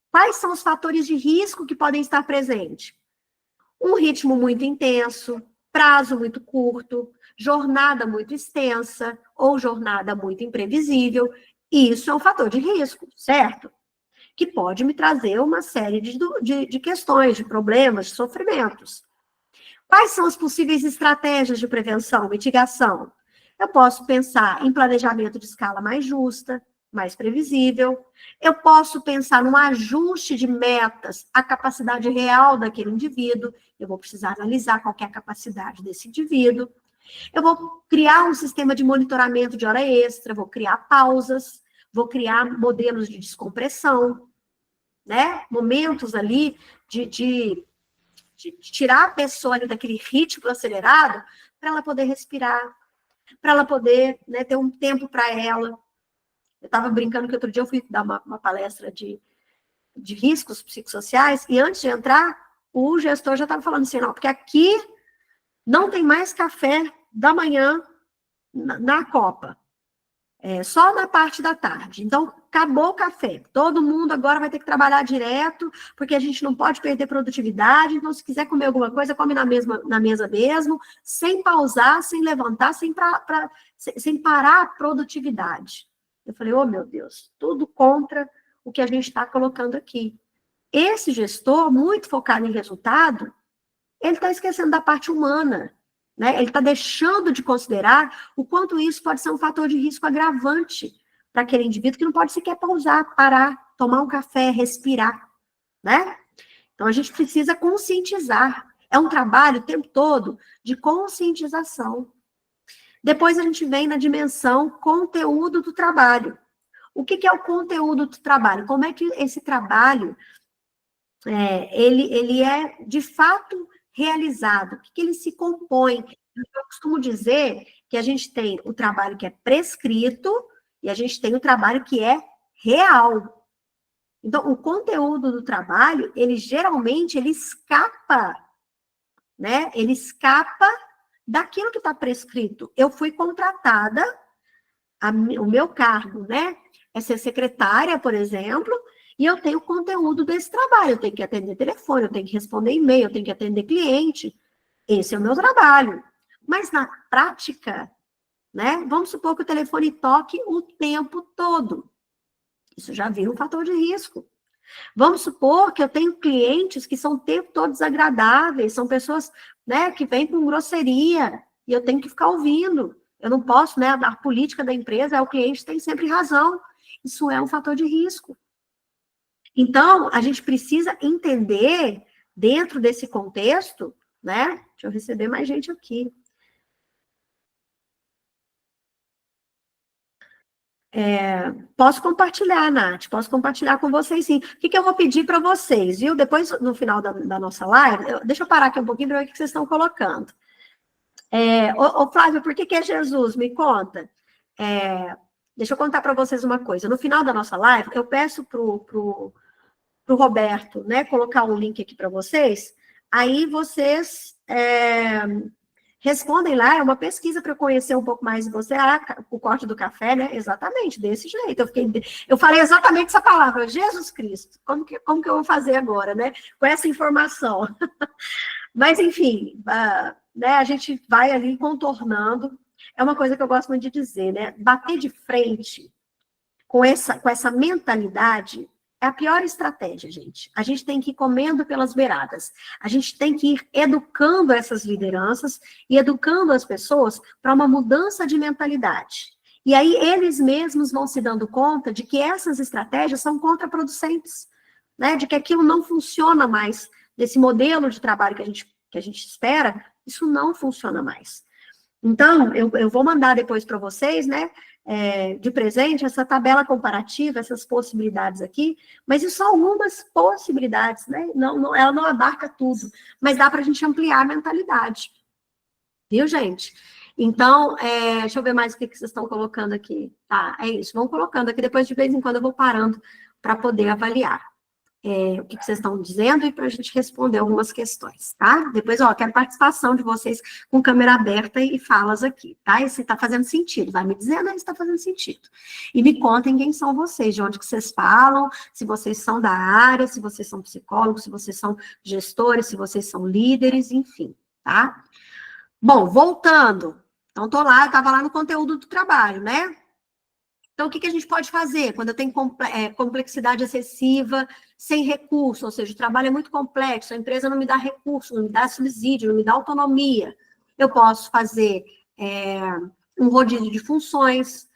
quais são os fatores de risco que podem estar presentes? Um ritmo muito intenso, prazo muito curto, jornada muito extensa ou jornada muito imprevisível. Isso é um fator de risco, certo? Que pode me trazer uma série de questões, de problemas, de sofrimentos. Quais são as possíveis estratégias de prevenção, mitigação? Eu posso pensar em planejamento de escala mais justa, mais previsível. Eu posso pensar num ajuste de metas à capacidade real daquele indivíduo. Eu vou precisar analisar qual é a capacidade desse indivíduo. Eu vou criar um sistema de monitoramento de hora extra, vou criar pausas, vou criar modelos de descompressão, né? Momentos ali de tirar a pessoa ali daquele ritmo acelerado para ela poder respirar, para ela poder, né, ter um tempo para ela. Eu estava brincando que outro dia eu fui dar uma palestra de riscos psicossociais e antes de entrar, o gestor já estava falando assim, não, porque aqui não tem mais café da manhã na Copa. Só na parte da tarde. Então, acabou o café. Todo mundo agora vai ter que trabalhar direto, porque a gente não pode perder produtividade. Então, se quiser comer alguma coisa, come na mesa mesmo, sem pausar, sem levantar, sem parar a produtividade. Eu falei, oh, meu Deus, tudo contra o que a gente está colocando aqui. Esse gestor, muito focado em resultado, ele está esquecendo da parte humana. Né? Ele está deixando de considerar o quanto isso pode ser um fator de risco agravante para aquele indivíduo que não pode sequer pausar, parar, tomar um café, respirar, né? Então, a gente precisa conscientizar. É um trabalho o tempo todo de conscientização. Depois a gente vem na dimensão conteúdo do trabalho. O que é o conteúdo do trabalho? Como é que esse trabalho ele é, de fato, realizado? O que ele se compõe? Eu costumo dizer que a gente tem o trabalho que é prescrito e a gente tem o trabalho que é real. Então, o conteúdo do trabalho, ele geralmente escapa né? Ele escapa daquilo que está prescrito. Eu fui contratada, o meu cargo, né? É ser secretária, por exemplo, e eu tenho conteúdo desse trabalho. Eu tenho que atender telefone, eu tenho que responder e-mail, eu tenho que atender cliente. Esse é o meu trabalho. Mas na prática, né? Vamos supor que o telefone toque o tempo todo. Isso já vira um fator de risco. Vamos supor que eu tenho clientes que são o tempo todo desagradáveis, são pessoas, né, que vêm com grosseria, e eu tenho que ficar ouvindo. Eu não posso, né, a política da empresa é o cliente tem sempre razão. Isso é um fator de risco. Então, a gente precisa entender, dentro desse contexto, né, deixa eu receber mais gente aqui. Posso compartilhar, Nath, posso compartilhar com vocês, sim. O que eu vou pedir para vocês, viu? Depois, no final da nossa live, deixa eu parar aqui um pouquinho para ver o que vocês estão colocando. Ô, Flávia, por que é Jesus? Me conta. Deixa eu contar para vocês uma coisa. No final da nossa live, eu peço pro Roberto, né, colocar um link aqui para vocês, aí vocês respondem lá, é uma pesquisa para eu conhecer um pouco mais de você. O corte do café, né? Exatamente, desse jeito. Eu falei exatamente essa palavra, Jesus Cristo. Como que eu vou fazer agora, né? Com essa informação. Mas, enfim, né, a gente vai ali contornando. É uma coisa que eu gosto muito de dizer, né? Bater de frente com essa mentalidade é a pior estratégia, gente. A gente tem que ir comendo pelas beiradas. A gente tem que ir educando essas lideranças e educando as pessoas para uma mudança de mentalidade. E aí eles mesmos vão se dando conta de que essas estratégias são contraproducentes, né? De que aquilo não funciona mais, desse modelo de trabalho que a gente espera, isso não funciona mais. Então, eu vou mandar depois para vocês, né? De presente, essa tabela comparativa, essas possibilidades aqui, mas isso são algumas possibilidades, né? Ela não abarca tudo, mas dá para a gente ampliar a mentalidade. Viu, gente? Então, deixa eu ver mais o que vocês estão colocando aqui. Tá, é isso. Vão colocando aqui, depois de vez em quando eu vou parando para poder avaliar o que vocês estão dizendo e para a gente responder algumas questões, tá? Depois, quero participação de vocês com câmera aberta e falas aqui, tá? E se está fazendo sentido, vai me dizendo aí se está fazendo sentido. E me contem quem são vocês, de onde que vocês falam, se vocês são da área, se vocês são psicólogos, se vocês são gestores, se vocês são líderes, enfim, tá? Bom, voltando. Então, eu estava lá no conteúdo do trabalho, né? Então, o que a gente pode fazer quando eu tenho complexidade excessiva, sem recurso, ou seja, o trabalho é muito complexo, a empresa não me dá recurso, não me dá subsídio, não me dá autonomia. Eu posso fazer um rodízio de funções,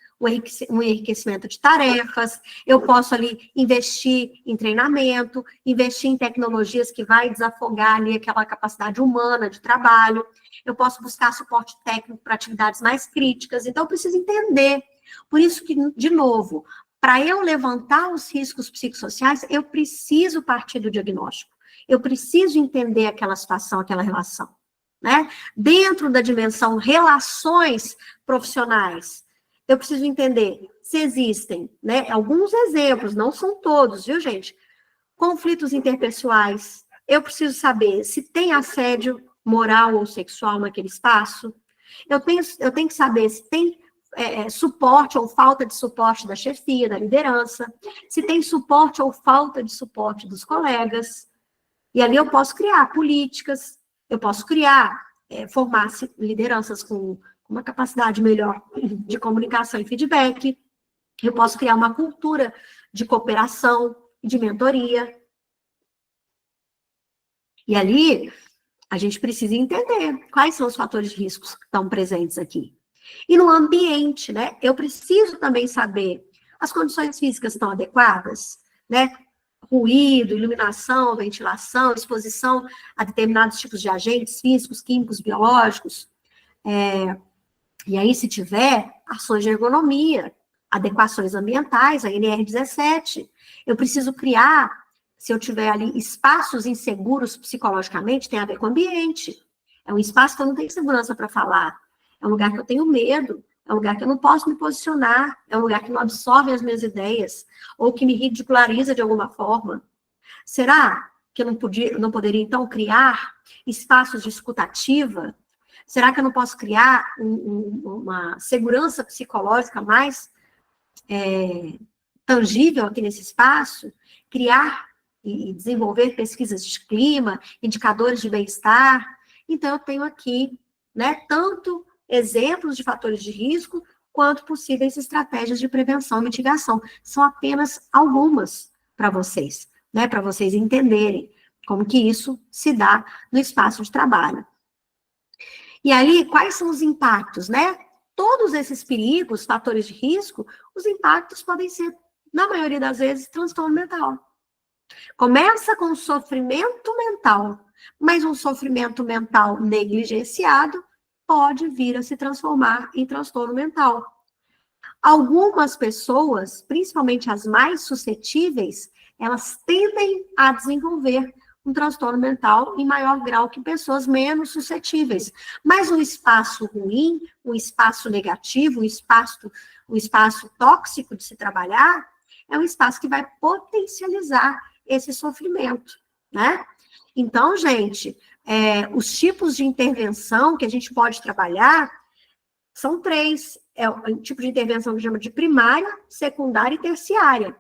um enriquecimento de tarefas, eu posso ali investir em treinamento, investir em tecnologias que vai desafogar ali aquela capacidade humana de trabalho, eu posso buscar suporte técnico para atividades mais críticas, então eu preciso entender. Por isso que, de novo, para eu levantar os riscos psicossociais, eu preciso partir do diagnóstico. Eu preciso entender aquela situação, aquela relação, né? Dentro da dimensão relações profissionais, eu preciso entender se existem, né, alguns exemplos, não são todos, viu, gente? Conflitos interpessoais. Eu preciso saber se tem assédio moral ou sexual naquele espaço. Eu tenho que saber se tem suporte ou falta de suporte da chefia, da liderança, se tem suporte ou falta de suporte dos colegas, e ali eu posso criar políticas, eu posso formar lideranças com uma capacidade melhor de comunicação e feedback, eu posso criar uma cultura de cooperação e de mentoria. E ali, a gente precisa entender quais são os fatores de risco que estão presentes aqui. E no ambiente, né? Eu preciso também saber as condições físicas estão adequadas, né? Ruído, iluminação, ventilação, exposição a determinados tipos de agentes físicos, químicos, biológicos. E aí, se tiver, ações de ergonomia, adequações ambientais, a NR17. Eu preciso criar, se eu tiver ali espaços inseguros psicologicamente, tem a ver com o ambiente. É um espaço que eu não tenho segurança para falar. É um lugar que eu tenho medo, é um lugar que eu não posso me posicionar, é um lugar que não absorve as minhas ideias, ou que me ridiculariza de alguma forma. Será que eu não poderia, então, criar espaços de escutativa? Será que eu não posso criar uma segurança psicológica mais tangível aqui nesse espaço? Criar e desenvolver pesquisas de clima, indicadores de bem-estar? Então, eu tenho aqui, né, tanto exemplos de fatores de risco, quanto possíveis estratégias de prevenção e mitigação. São apenas algumas para vocês, né, para vocês entenderem como que isso se dá no espaço de trabalho. E aí, quais são os impactos, né? Todos esses perigos, fatores de risco, os impactos podem ser, na maioria das vezes, transtorno mental. Começa com sofrimento mental, mas um sofrimento mental negligenciado pode vir a se transformar em transtorno mental. Algumas pessoas, principalmente as mais suscetíveis, elas tendem a desenvolver um transtorno mental em maior grau que pessoas menos suscetíveis. Mas um espaço ruim, um espaço negativo, um espaço tóxico de se trabalhar, é um espaço que vai potencializar esse sofrimento, né? Então, gente, os tipos de intervenção que a gente pode trabalhar são 3. É o tipo de intervenção que chama de primária, secundária e terciária.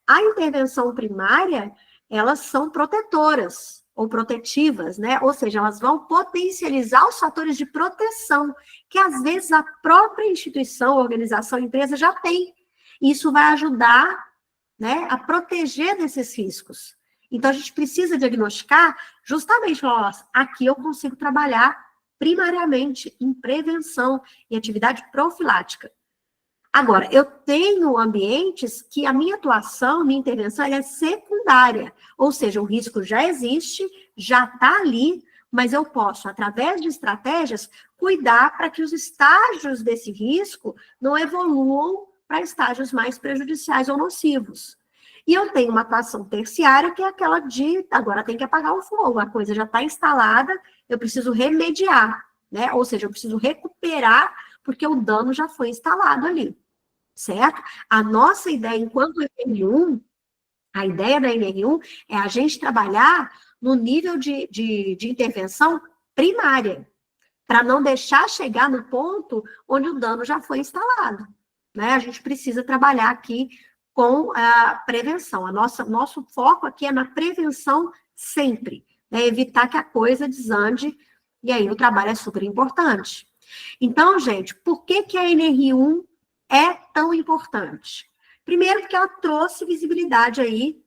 A intervenção primária, elas são protetoras ou protetivas, né? Ou seja, elas vão potencializar os fatores de proteção que, às vezes, a própria instituição, organização, empresa já tem. Isso vai ajudar, né, a proteger desses riscos. Então, a gente precisa diagnosticar justamente, ó, aqui eu consigo trabalhar primariamente em prevenção e atividade profilática. Agora, eu tenho ambientes que a minha atuação, minha intervenção, ela é secundária, ou seja, o risco já existe, já está ali, mas eu posso, através de estratégias, cuidar para que os estágios desse risco não evoluam para estágios mais prejudiciais ou nocivos. E eu tenho uma atuação terciária, que é aquela de, agora tem que apagar o fogo, a coisa já está instalada, eu preciso remediar, né? Ou seja, eu preciso recuperar, porque o dano já foi instalado ali, certo? A nossa ideia, enquanto NR1, a ideia da NR1 é a gente trabalhar no nível de intervenção primária, para não deixar chegar no ponto onde o dano já foi instalado, né? A gente precisa trabalhar aqui com a prevenção. Nosso foco aqui é na prevenção sempre, né? Evitar que a coisa desande, e aí o trabalho é super importante. Então, gente, por que a NR1 é tão importante? Primeiro, porque ela trouxe visibilidade aí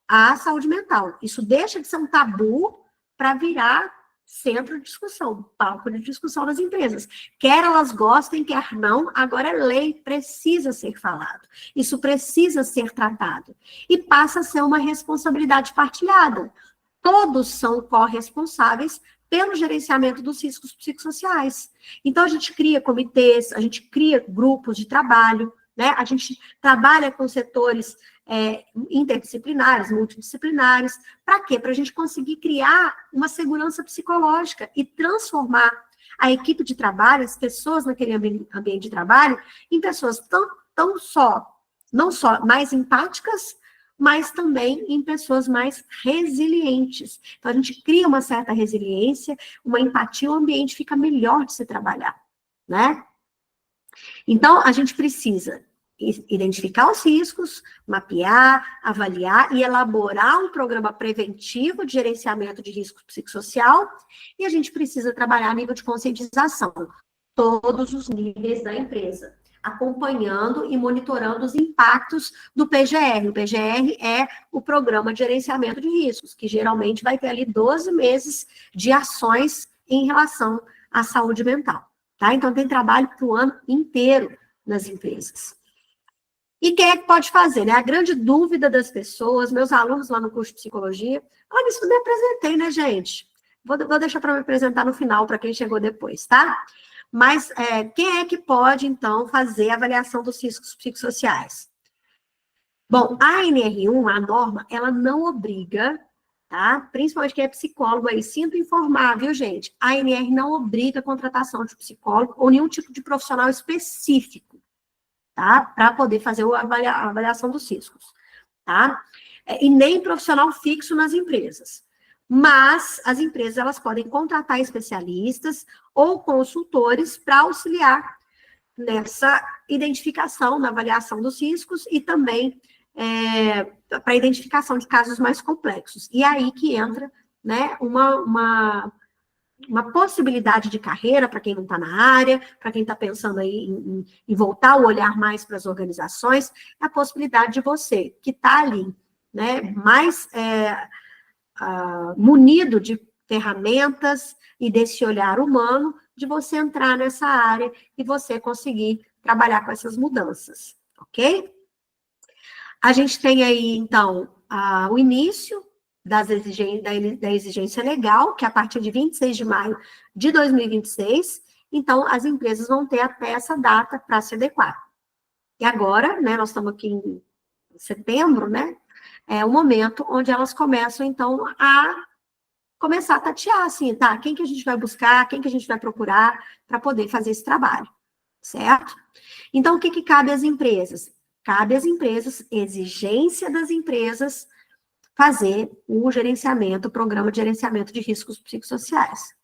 à saúde mental. Isso deixa de ser um tabu para virar centro de discussão, palco de discussão das empresas. Quer elas gostem, quer não, agora é lei, precisa ser falado. Isso precisa ser tratado. E passa a ser uma responsabilidade partilhada. Todos são corresponsáveis pelo gerenciamento dos riscos psicossociais. Então, a gente cria comitês, a gente cria grupos de trabalho, né? A gente trabalha com setores interdisciplinares, multidisciplinares. Para quê? Para a gente conseguir criar uma segurança psicológica e transformar a equipe de trabalho, as pessoas naquele ambiente de trabalho, em pessoas não só mais empáticas, mas também em pessoas mais resilientes. Então, a gente cria uma certa resiliência, uma empatia, o ambiente fica melhor de se trabalhar, né? Então, a gente precisa identificar os riscos, mapear, avaliar e elaborar um programa preventivo de gerenciamento de risco psicossocial, e a gente precisa trabalhar a nível de conscientização, todos os níveis da empresa, acompanhando e monitorando os impactos do PGR. O PGR é o Programa de Gerenciamento de Riscos, que geralmente vai ter ali 12 meses de ações em relação à saúde mental, tá? Então, tem trabalho para o ano inteiro nas empresas. E quem é que pode fazer, né? A grande dúvida das pessoas, meus alunos lá no curso de psicologia, olha, isso eu me apresentei, né, gente? Vou deixar para me apresentar no final, para quem chegou depois, tá? Mas quem é que pode, então, fazer a avaliação dos riscos psicossociais? Bom, a NR1, a norma, ela não obriga, tá? Principalmente quem é psicólogo aí, sinto informar, viu, gente? A ANR não obriga a contratação de psicólogo ou nenhum tipo de profissional específico, tá? Para poder fazer a avaliação dos riscos, tá? E nem profissional fixo nas empresas. Mas as empresas, elas podem contratar especialistas ou consultores para auxiliar nessa identificação, na avaliação dos riscos e também para a identificação de casos mais complexos. E aí que entra, né, uma possibilidade de carreira para quem não está na área, para quem está pensando aí em voltar o olhar mais para as organizações, é a possibilidade de você, que está ali, né, mais munido de ferramentas e desse olhar humano, de você entrar nessa área e você conseguir trabalhar com essas mudanças, ok? A gente tem aí, então, o início da exigência legal, que é a partir de 26 de maio de 2026, então, as empresas vão ter até essa data para se adequar. E agora, né, nós estamos aqui em setembro, né, é o momento onde elas começam, então, a começar a tatear, assim, tá, quem que a gente vai buscar, quem que a gente vai procurar para poder fazer esse trabalho, certo? Então, o que que cabe às empresas? Cabe às empresas, exigência das empresas, fazer o gerenciamento, o programa de gerenciamento de riscos psicossociais.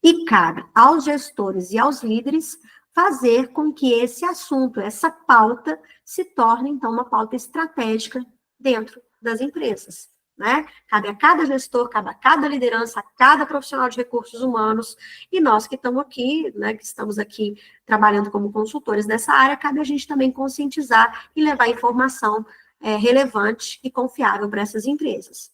E cabe aos gestores e aos líderes fazer com que esse assunto, essa pauta, se torne, então, uma pauta estratégica dentro das empresas, né? Cabe a cada gestor, cabe a cada liderança, a cada profissional de recursos humanos, e nós que estamos aqui, né, que estamos aqui trabalhando como consultores dessa área, cabe a gente também conscientizar e levar informação relevante e confiável para essas empresas.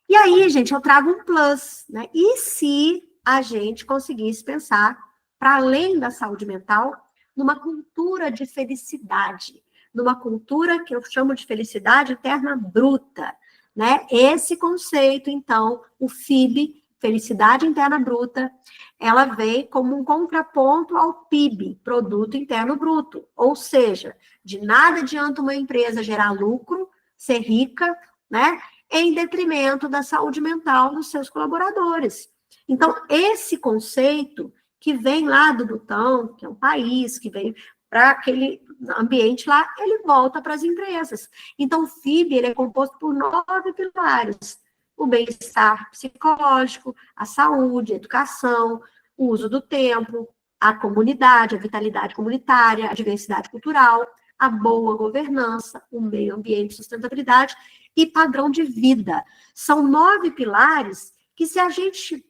E aí, gente, eu trago um plus, né? E se a gente conseguisse pensar, para além da saúde mental, numa cultura de felicidade, numa cultura que eu chamo de felicidade interna bruta, né? Esse conceito, então, o FIB, Felicidade Interna Bruta, ela vem como um contraponto ao PIB, Produto Interno Bruto, ou seja, de nada adianta uma empresa gerar lucro, ser rica, né, em detrimento da saúde mental dos seus colaboradores. Então, esse conceito que vem lá do Butão, que é um país que vem para aquele ambiente lá, ele volta para as empresas. Então, o FIB, ele é composto por 9 pilares: o bem-estar psicológico, a saúde, a educação, o uso do tempo, a comunidade, a vitalidade comunitária, a diversidade cultural, a boa governança, o meio ambiente, sustentabilidade e padrão de vida. São 9 pilares que, se a gente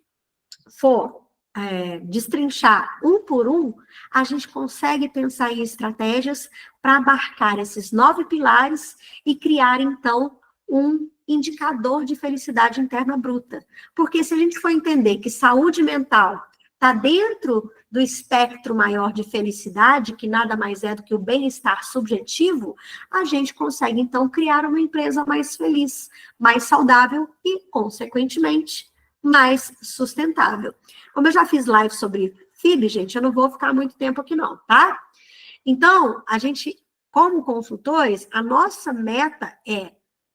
for destrinchar um por um, a gente consegue pensar em estratégias para abarcar esses 9 pilares e criar, então, um indicador de felicidade interna bruta. Porque se a gente for entender que saúde mental está dentro do espectro maior de felicidade, que nada mais é do que o bem-estar subjetivo, a gente consegue, então, criar uma empresa mais feliz, mais saudável e, consequentemente, mais sustentável. Como eu já fiz live sobre FIB, gente, eu não vou ficar muito tempo aqui não, tá? Então, a gente, como consultores, a nossa meta é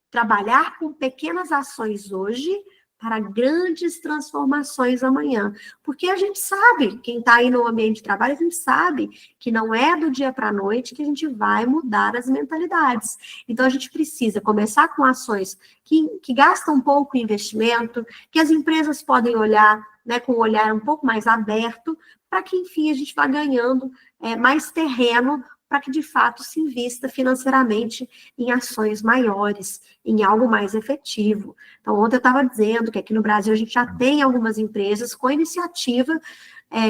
trabalhar com pequenas ações hoje para grandes transformações amanhã. Porque a gente sabe, quem está aí no ambiente de trabalho, a gente sabe que não é do dia para a noite que a gente vai mudar as mentalidades. Então, a gente precisa começar com ações que gastam um pouco em investimento, que as empresas podem olhar, né, com um olhar um pouco mais aberto, para que, enfim, a gente vá ganhando mais terreno para que, de fato, se invista financeiramente em ações maiores, em algo mais efetivo. Então, ontem eu estava dizendo que aqui no Brasil a gente já tem algumas empresas com iniciativa,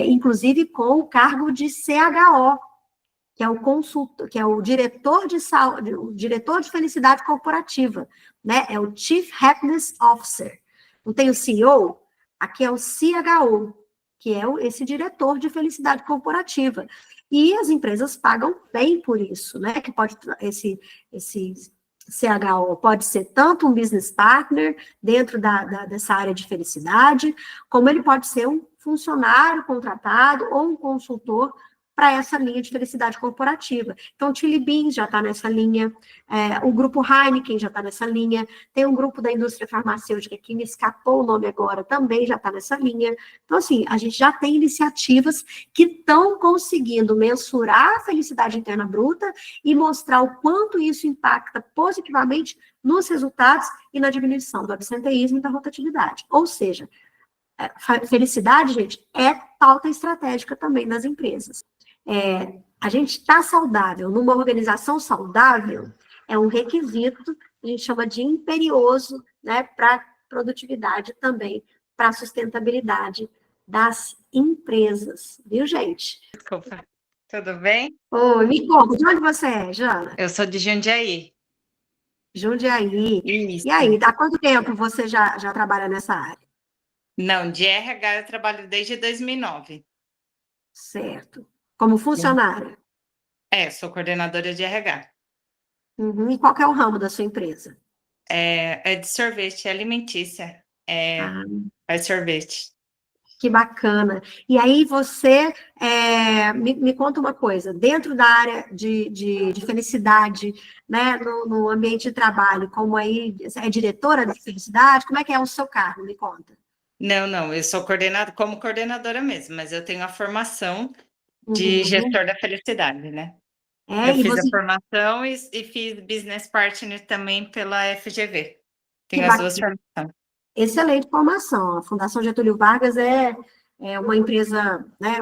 inclusive com o cargo de CHO, que é o consultor, que é o diretor de saúde, o diretor de felicidade corporativa, né? É o Chief Happiness Officer. Não tem o CEO? Aqui é o CHO, que é esse diretor de felicidade corporativa. E as empresas pagam bem por isso, né? Que pode esse CHO pode ser tanto um business partner dentro dessa área de felicidade, como ele pode ser um funcionário contratado ou um consultor para essa linha de felicidade corporativa. Então, o Chili Beans já está nessa linha, o grupo Heineken já está nessa linha, tem um grupo da indústria farmacêutica que me escapou o nome agora, também já está nessa linha. Então, assim, a gente já tem iniciativas que estão conseguindo mensurar a felicidade interna bruta e mostrar o quanto isso impacta positivamente nos resultados e na diminuição do absenteísmo e da rotatividade. Ou seja, felicidade, gente, é pauta estratégica também das empresas. A gente está saudável, numa organização saudável, é um requisito, a gente chama de imperioso, né, para produtividade também, para sustentabilidade das empresas, viu, gente? Desculpa. Tudo bem? Oi, me conta, de onde você é, Jana? Eu sou de Jundiaí. Jundiaí. Isso. E aí, há quanto tempo você já trabalha nessa área? Não, de RH eu trabalho desde 2009. Certo. Como funcionária? Sou coordenadora de RH. Uhum. E qual que é o ramo da sua empresa? É de sorvete, é alimentícia. Faz sorvete. Que bacana. E aí você, me conta uma coisa, dentro da área de felicidade, né, no ambiente de trabalho, como aí, é diretora de felicidade, como é que é o seu cargo? Me conta. Não, eu sou como coordenadora mesmo, mas eu tenho a formação de Uhum. gestor da felicidade, né? Eu E fiz a você, formação e fiz business partner também pela FGV. que Tenho as duas bacana. formações. Excelente formação. A Fundação Getúlio Vargas é uma empresa, né,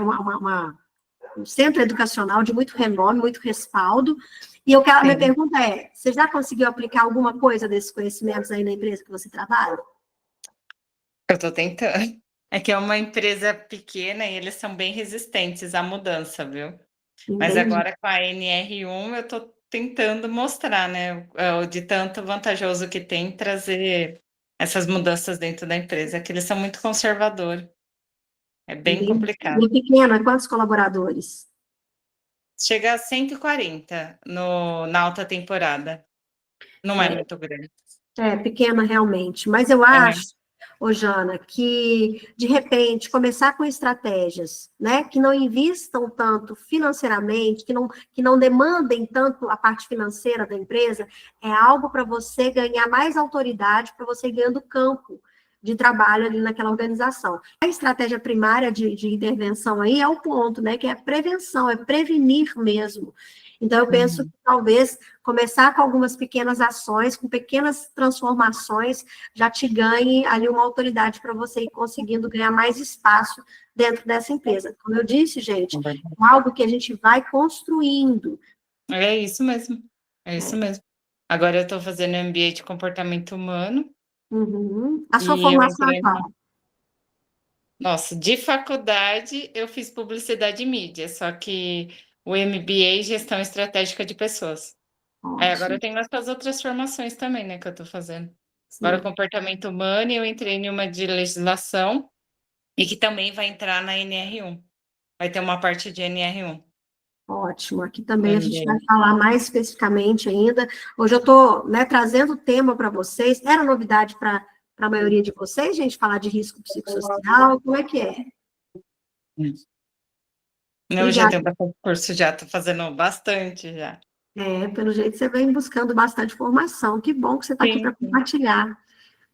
um centro educacional de muito renome, muito respaldo. E a minha pergunta é, você já conseguiu aplicar alguma coisa desses conhecimentos aí na empresa que você trabalha? Eu estou tentando. É que é uma empresa pequena e eles são bem resistentes à mudança, viu? Mas Entendi. agora com a NR1 eu estou tentando mostrar, né? De tanto vantajoso que tem trazer essas mudanças dentro da empresa, que eles são muito conservadores. É bem complicado. E pequena, quantos colaboradores? Chega a 140 na alta temporada. Não é muito grande. Pequena realmente. Mas eu acho, Jana, que, de repente, começar com estratégias, né, que não invistam tanto financeiramente, que não demandem tanto a parte financeira da empresa, é algo para você ganhar mais autoridade, para você ir ganhando campo de trabalho ali naquela organização. A estratégia primária de intervenção aí é o ponto, né, que é a prevenção, é prevenir mesmo. Então, eu penso que talvez começar com algumas pequenas ações, com pequenas transformações, já te ganhe ali uma autoridade para você ir conseguindo ganhar mais espaço dentro dessa empresa. Como eu disse, gente, é algo que a gente vai construindo. É isso mesmo. É isso mesmo. Agora eu estou fazendo MBA de comportamento humano. Uhum. A sua E eu formação entrei atual? Nossa, de faculdade eu fiz publicidade e mídia, só que o MBA Gestão Estratégica de Pessoas. Agora eu tenho essas outras formações também, né, que eu estou fazendo. Agora, comportamento humano, eu entrei em uma de legislação e que também vai entrar na NR1. Vai ter uma parte de NR1. Ótimo, aqui também a gente vai falar mais especificamente ainda. Hoje eu estou, né, trazendo o tema para vocês. Era novidade para a maioria de vocês, gente, falar de risco psicossocial? Como é que é? Eu já tenho bastante curso, já estou fazendo bastante já. Pelo jeito você vem buscando bastante informação. Que bom que você está aqui para Sim. compartilhar.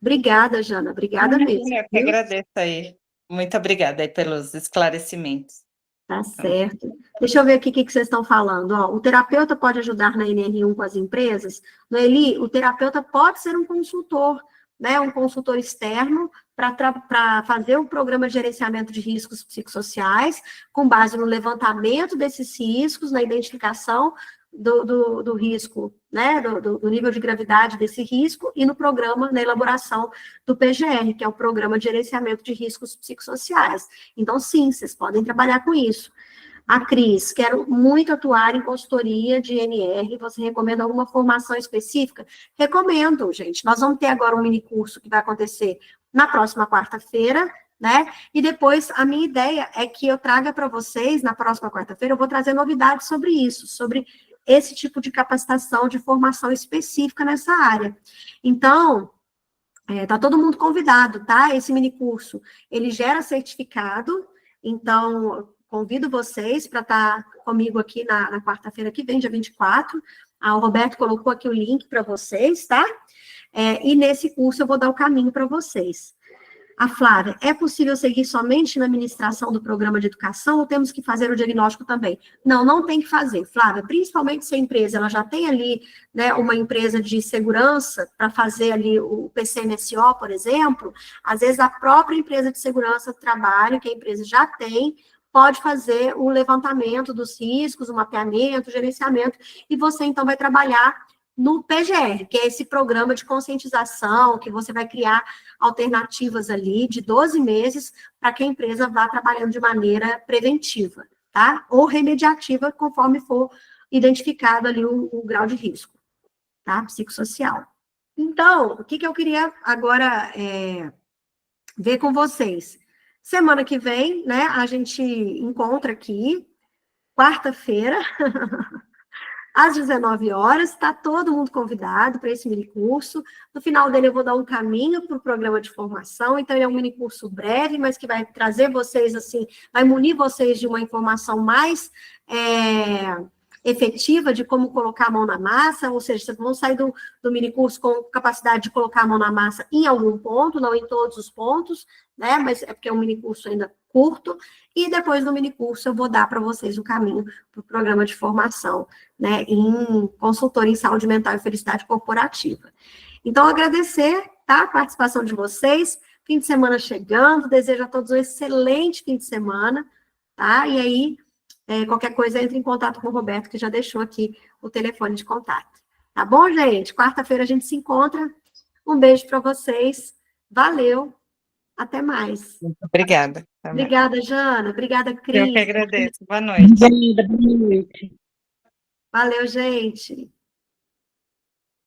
Obrigada, Jana. Obrigada mesmo. Eu que agradeço aí. Muito obrigada aí pelos esclarecimentos. Tá certo. Deixa eu ver aqui o que vocês estão falando. Ó, o terapeuta pode ajudar na NR1 com as empresas? Noeli, o terapeuta pode ser um consultor, né? Um consultor externo para fazer um programa de gerenciamento de riscos psicossociais, com base no levantamento desses riscos, na identificação do risco, né? Do nível de gravidade desse risco, e no programa, na elaboração do PGR, que é o Programa de Gerenciamento de Riscos Psicossociais. Então, sim, vocês podem trabalhar com isso. A Cris, quero muito atuar em consultoria de NR, você recomenda alguma formação específica? Recomendo, gente. Nós vamos ter agora um mini curso que vai acontecer na próxima quarta-feira, né? E depois, a minha ideia é que eu traga para vocês, na próxima quarta-feira, eu vou trazer novidades sobre isso, sobre esse tipo de capacitação, de formação específica nessa área. Então, tá todo mundo convidado, tá? Esse mini curso, ele gera certificado, então, convido vocês para estar comigo aqui na quarta-feira que vem, dia 24. O Roberto colocou aqui o link para vocês, tá? E nesse curso eu vou dar o caminho para vocês. A Flávia, é possível seguir somente na administração do programa de educação ou temos que fazer o diagnóstico também? Não, não tem que fazer, Flávia, principalmente se a empresa ela já tem ali, né, uma empresa de segurança para fazer ali o PCMSO, por exemplo, às vezes a própria empresa de segurança do trabalho, que a empresa já tem, pode fazer o levantamento dos riscos, o mapeamento, o gerenciamento, e você então vai trabalhar no PGR, que é esse programa de conscientização, que você vai criar alternativas ali de 12 meses para que a empresa vá trabalhando de maneira preventiva, tá? Ou remediativa, conforme for identificado ali o grau de risco, tá? Psicossocial. Então, o que eu queria agora ver com vocês? Semana que vem, né, a gente encontra aqui, quarta-feira, às 19 horas, está todo mundo convidado para esse minicurso. No final dele, eu vou dar um caminho para o programa de formação. Então, ele é um minicurso breve, mas que vai trazer vocês, assim, vai munir vocês de uma informação mais efetiva de como colocar a mão na massa, ou seja, vocês vão sair do minicurso com capacidade de colocar a mão na massa em algum ponto, não em todos os pontos, né? Mas é porque é um minicurso ainda curto, e depois do minicurso eu vou dar para vocês o caminho para o programa de formação, né, em consultor em saúde mental e felicidade corporativa. Então, agradecer, tá, a participação de vocês, fim de semana chegando, desejo a todos um excelente fim de semana, tá, e aí, qualquer coisa, entre em contato com o Roberto, que já deixou aqui o telefone de contato. Tá bom, gente? Quarta-feira a gente se encontra, um beijo para vocês, valeu, até mais. Muito obrigada. Obrigada, Jana. Obrigada, Cris. Eu que agradeço. Boa noite. Obrigada, boa noite. Valeu, gente.